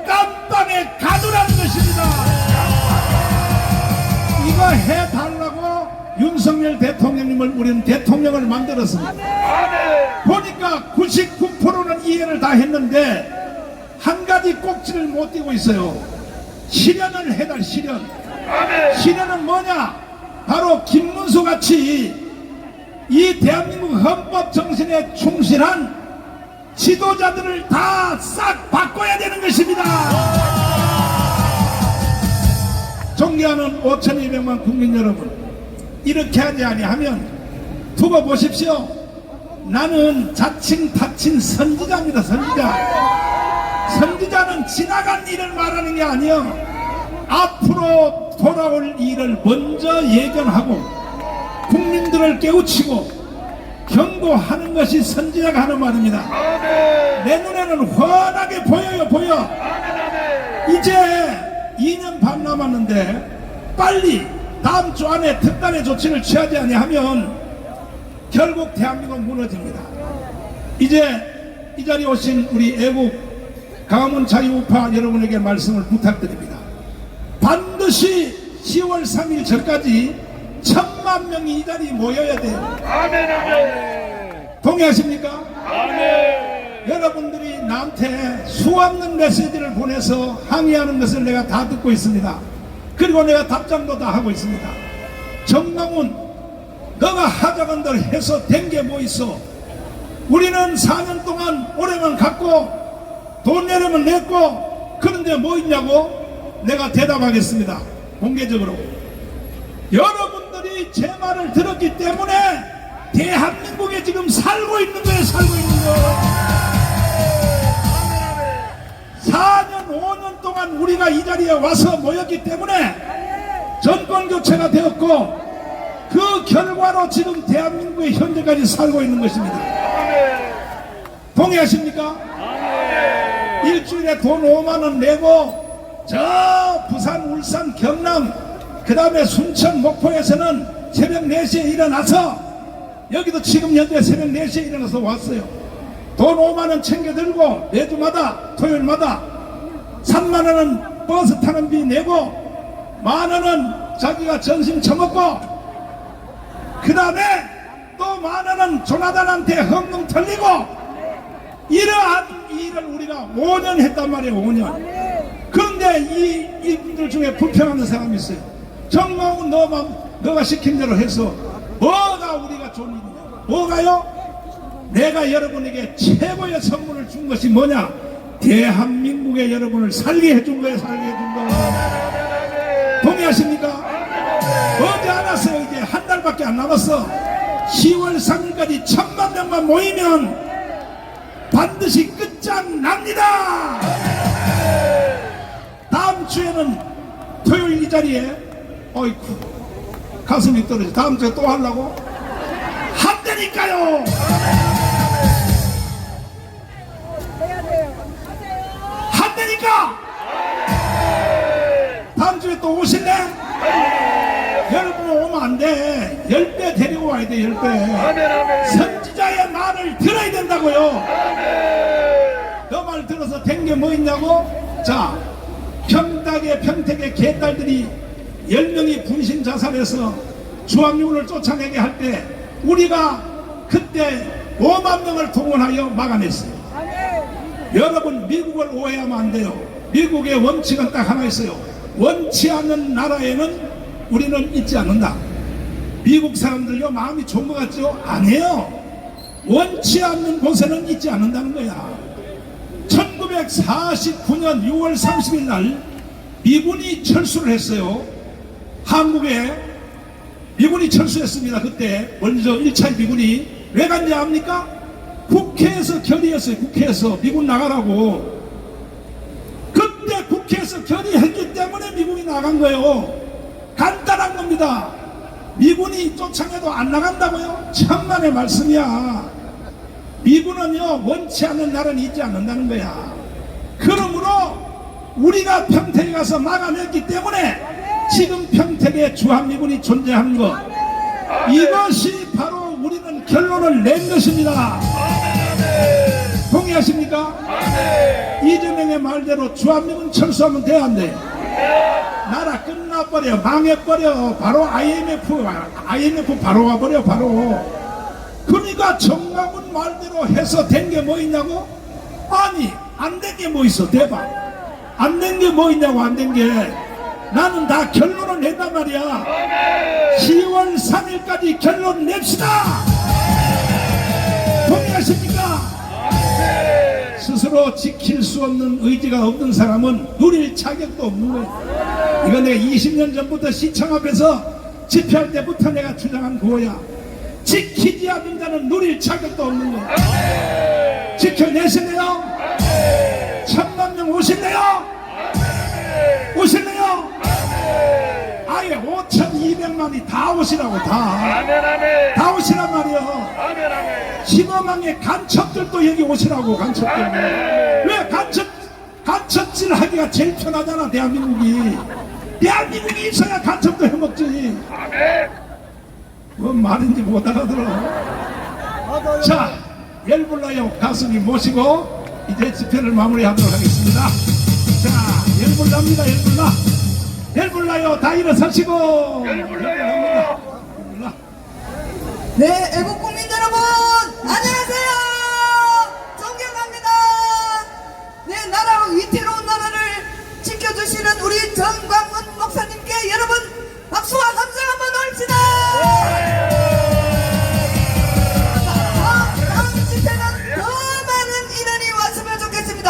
깜빵에 가두라는 것입니다. 이거 해달라고 윤석열 대통령님을 우리는 대통령을 만들었습니다. 보니까 99%는 이해를 다 했는데 한 가지 꼭지를 못 띄고 있어요. 실현을 해달. 실현. 실현은 뭐냐? 바로 김문수 같이 이 대한민국 헌법 정신에 충실한 지도자들을 다 싹 바꿔야 되는 것입니다. 존경하는 5,200만 국민 여러분, 이렇게 하지 아니하면 두고 보십시오. 나는 자칭 타칭 선지자입니다. 선지자는 지나간 일을 말하는 게 아니요, 앞으로 돌아올 일을 먼저 예견하고 국민들을 깨우치고 경고하는 것이 선지자가 하는 말입니다. 내 눈에는 훤하게 보여. 이제 2년 반 남았는데 빨리 다음 주 안에 특단의 조치를 취하지 아니하면 결국 대한민국 무너집니다. 이제 이 자리에 오신 우리 애국 가문 자유우파 여러분에게 말씀을 부탁드립니다. 반드시 10월 3일 전까지 1,000만 명이 이 자리에 모여야 돼요. 동의하십니까? 여러분들이 나한테 수없는 메시지를 보내서 항의하는 것을 내가 다 듣고 있습니다. 그리고 내가 답장도 다 하고 있습니다. 정강훈, 너가 하자는 대로 해서 된 게 뭐 있어? 우리는 4년 동안 올해만 갖고 돈 내려면 냈고, 그런데 뭐 있냐고? 내가 대답하겠습니다. 공개적으로. 여러분들이 제 말을 들었기 때문에 대한민국에 지금 살고 있는 거예요. 4년 5년 동안 우리가 이 자리에 와서 모였기 때문에 정권 교체가 되었고, 그 결과로 지금 대한민국에 현재까지 살고 있는 것입니다. 동의하십니까? 일주일에 돈 5만 원 내고 저 부산, 울산, 경남, 그 다음에 순천, 목포에서는 새벽 4시에 일어나서 여기도 지금 현재 새벽 4시에 일어나서 왔어요. 돈 5만원 챙겨 들고 매주마다 토요일마다 3만원은 버스 타는 비 내고 만원은 자기가 점심 처먹고 그 다음에 또 만원은 조나단한테 헌금 털리고 이러한 일을 우리가 5년 했단 말이에요. 5년. 그런데 이분들 중에 불평하는 사람이 있어요. 정광훈 너가 시킨 대로 해서 뭐가 우리가 좋은 일이냐. 뭐가요? 내가 여러분에게 최고의 선물을 준 것이 뭐냐? 대한민국의 여러분을 살게 해준 거예요. 살게 해준 거. 동의하십니까? 어제 알았어요. 이제 한 달밖에 안 남았어. 10월 3일까지 1000만 명만 모이면 반드시 끝장납니다. 다음 주에는 토요일 이 자리에 어이쿠 가슴이 떨어져. 다음 주에 또 하려고? 한다니까요. 한다니까. 다음 주에 또 오실래? 여러분 오면 안 돼. 10배 데리고 와야 돼. 10배. 선지자의 말을 들어야 된다고요. 그 말 들어서 된 게 뭐 있냐고? 자, 평택의 개딸들이 10명이 분신 자살해서 주한미군을 쫓아내게 할 때 우리가 그때 5만 명을 동원하여 막아냈어요. 여러분 미국을 오해하면 안 돼요. 미국의 원칙은 딱 하나 있어요. 원치 않는 나라에는 우리는 있지 않는다. 미국 사람들요 마음이 좋은 것 같죠? 아니에요. 원치 않는 곳에는 있지 않는다는 거야. 1949년 6월 30일 날 미군이 철수를 했어요. 한국에 미군이 철수했습니다. 그때 먼저 1차 미군이 왜 갔냐 합니까? 국회에서 결의했어요. 국회에서 미군 나가라고. 그때 국회에서 결의했기 때문에 미군이 나간 거예요. 간단한 겁니다. 미군이 쫓아내도 안 나간다고요? 천만의 말씀이야. 미군은요 원치 않는 나라는 있지 않는다는 거야. 그러므로 우리가 평택에 가서 막아냈기 때문에 지금 평택에 주한미군이 존재하는 것, 이것이 바로 우리는 결론을 낸 것입니다. 동의하십니까? 이재명의 말대로 주한미군 철수하면 돼 안 돼? 나라 끝나버려. 망해버려. 바로 IMF 바로 가버려. 바로. 그러니까 정광훈 말대로 해서 된 게 뭐 있냐고? 아니 안 된 게 뭐 있어? 대박. 안 된 게 뭐 있냐고. 안 된 게 나는 다 결론을 냈단 말이야. 10월 3일까지 결론 냅시다. 동의하십니까? 스스로 지킬 수 없는 의지가 없는 사람은 누릴 자격도 없는 거야. 이건 내가 20년 전부터 시청 앞에서 집회할 때부터 내가 주장한 그거야. 지키지 않는 자는 누릴 자격도 없는 거야. 지켜내실래요? 1000만 명 오실래요? 오실래요? 아예 5200만이 다 오시라고. 다 오시란 말이요. 15만의 간첩들도 여기 오시라고. 간첩들. 왜 간첩질 하기가 제일 편하잖아. 대한민국이 있어야 간첩도 해먹지. 뭔 말인지 못 알아들어. 자, 열불나요 가수님 모시고 이제 집회를 마무리하도록 하겠습니다. 자, 열불납니다. 열불나요. 다 일어서시고. 열불납니다. 네, 애국 국민 여러분, 안녕하세요. 존경합니다. 네, 나라 위태로운 나라를 지켜주시는 우리 정광훈 목사님께 여러분 박수와 감상 한번 올립시다. 다음 집회는 더 많은 인원이 왔으면 좋겠습니다.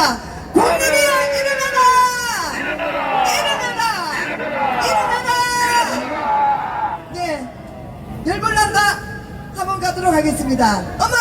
국민이여 일어나라. 네, 열불난다. 한번 가도록 하겠습니다. 엄마!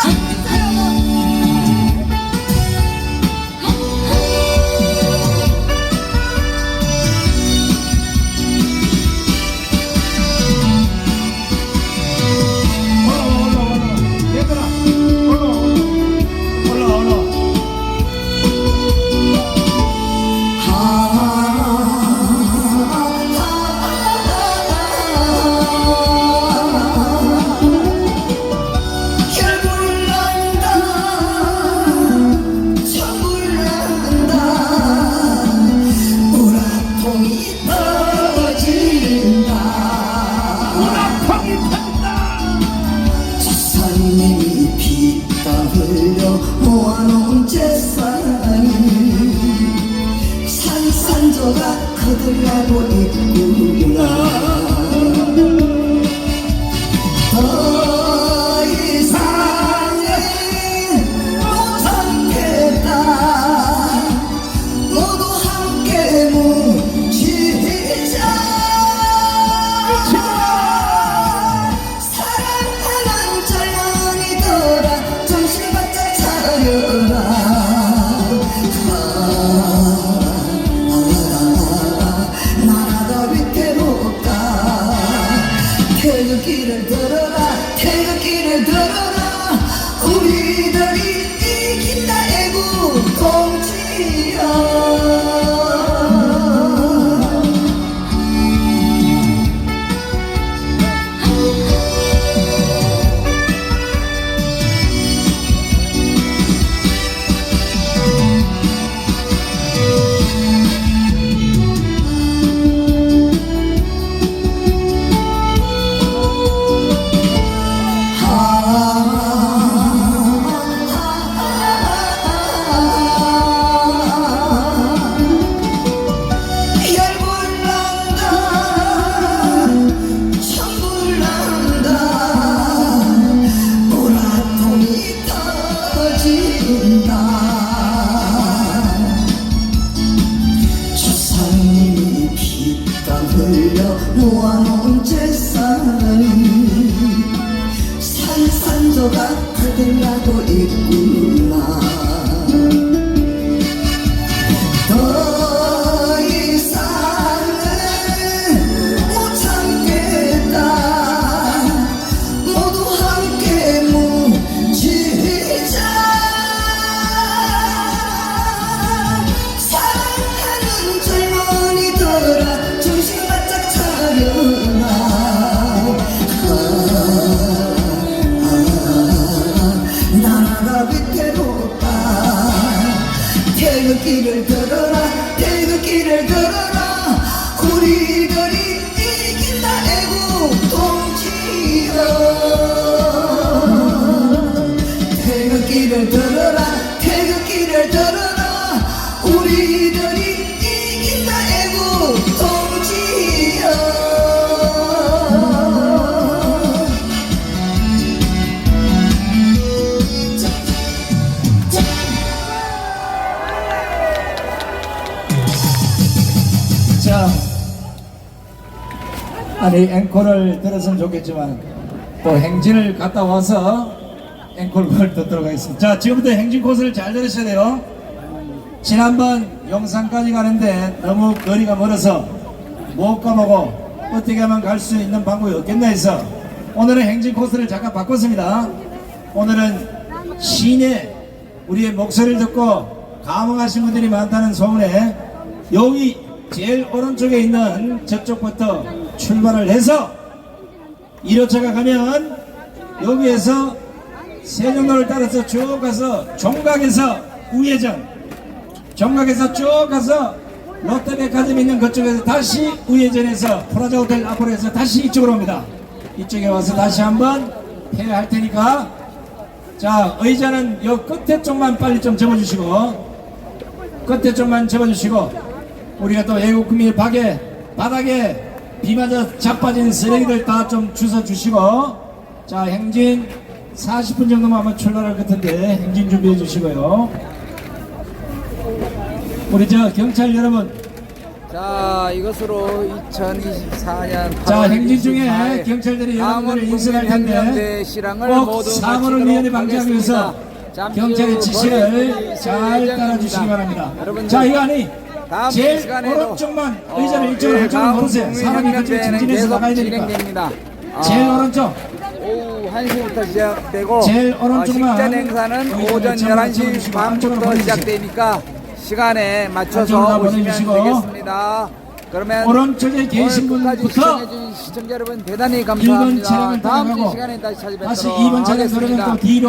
제사니 산산조가 거들나고 있구나. 더 이상은 못 참겠다. 모두 함께 뭉치자. 사랑하는 젊은이들아 정신 바짝 차려라. 나라가 위태롭다. 태극기를 들어라. 태극기를 들어라. 우리들이 이긴다. 애국 동지여. 조상님이 피땀 흘려 모아놓은 재산이 산산조가 거들나고 있구나. 더 이상은 못 참겠다. 모두 함께 뭉치자. 사랑하는 젊은이들아 정신 바짝 차려라. 나라가 위태롭다. 태극기를 들어라. 태극기를 들어라. 우리들이 이긴다. 애국 동지여. 태극기를 들어라. 태극기를 들어라. 우리들이 이긴다. 애국 동지여. 자, 아니 앵콜을 들었으면 좋겠지만 또 행진을 갔다 와서 앵콜을 듣도록 하겠습니다. 자, 지금부터 행진 코스를 잘 들으셔야 돼요. 지난번 영산까지 가는데 너무 거리가 멀어서 못 가보고 어떻게 하면 갈 수 있는 방법이 없겠나 해서 오늘은 행진 코스를 잠깐 바꿨습니다. 오늘은 시내 우리의 목소리를 듣고 감흥하신 분들이 많다는 소문에 여기 제일 오른쪽에 있는 저쪽부터 출발을 해서 1호차가 가면 여기에서 세종로를 따라서 쭉 가서 종각에서 우회전, 종각에서 쭉 가서 롯데백화점 있는 그쪽에서 다시 우회전해서 프라자 호텔 앞으로 해서 다시 이쪽으로 옵니다. 이쪽에 와서 다시 한번 폐할 테니까 자, 의자는 요 끝에 쪽만 빨리 좀 접어주시고 끝에 쪽만 접어주시고 우리가 또 애국국민 바닥에 비 맞아 자빠진 쓰레기들 다 좀 주워주시고 자, 행진 40분 정도만 아마 출발할 것 같은데 행진 준비해 주시고요. 우리 저 경찰 여러분, 자, 이것으로 2024년 자, 행진 중에 경찰들이 여러분들을 인식할 텐데 꼭 사고를 미연에 방지하기 위해서 경찰의 지시를 잘 따라주시기 바랍니다. 자, 이거 아니 제일 오른쪽만 의자를 이쪽으로 한쪽으로 모으세요. 사람이 그쪽에 전진해서 나가야 되니까 제일 오른쪽 오후 1시부터 시작되고 제일 오른쪽만 식전 행사는 오전 11시 반부터 시작되니까 시간에 맞춰서 오시면 되겠습니다. 그러면 오른쪽에 계신 끝까지 분부터 시청해주신 시청자 여러분 대단히 1번 감사합니다. 차량을 다음 주 따라가고 시간에 다시 찾아뵙도록 다시 2번 차량 하겠습니다. 들어오면 또 뒤로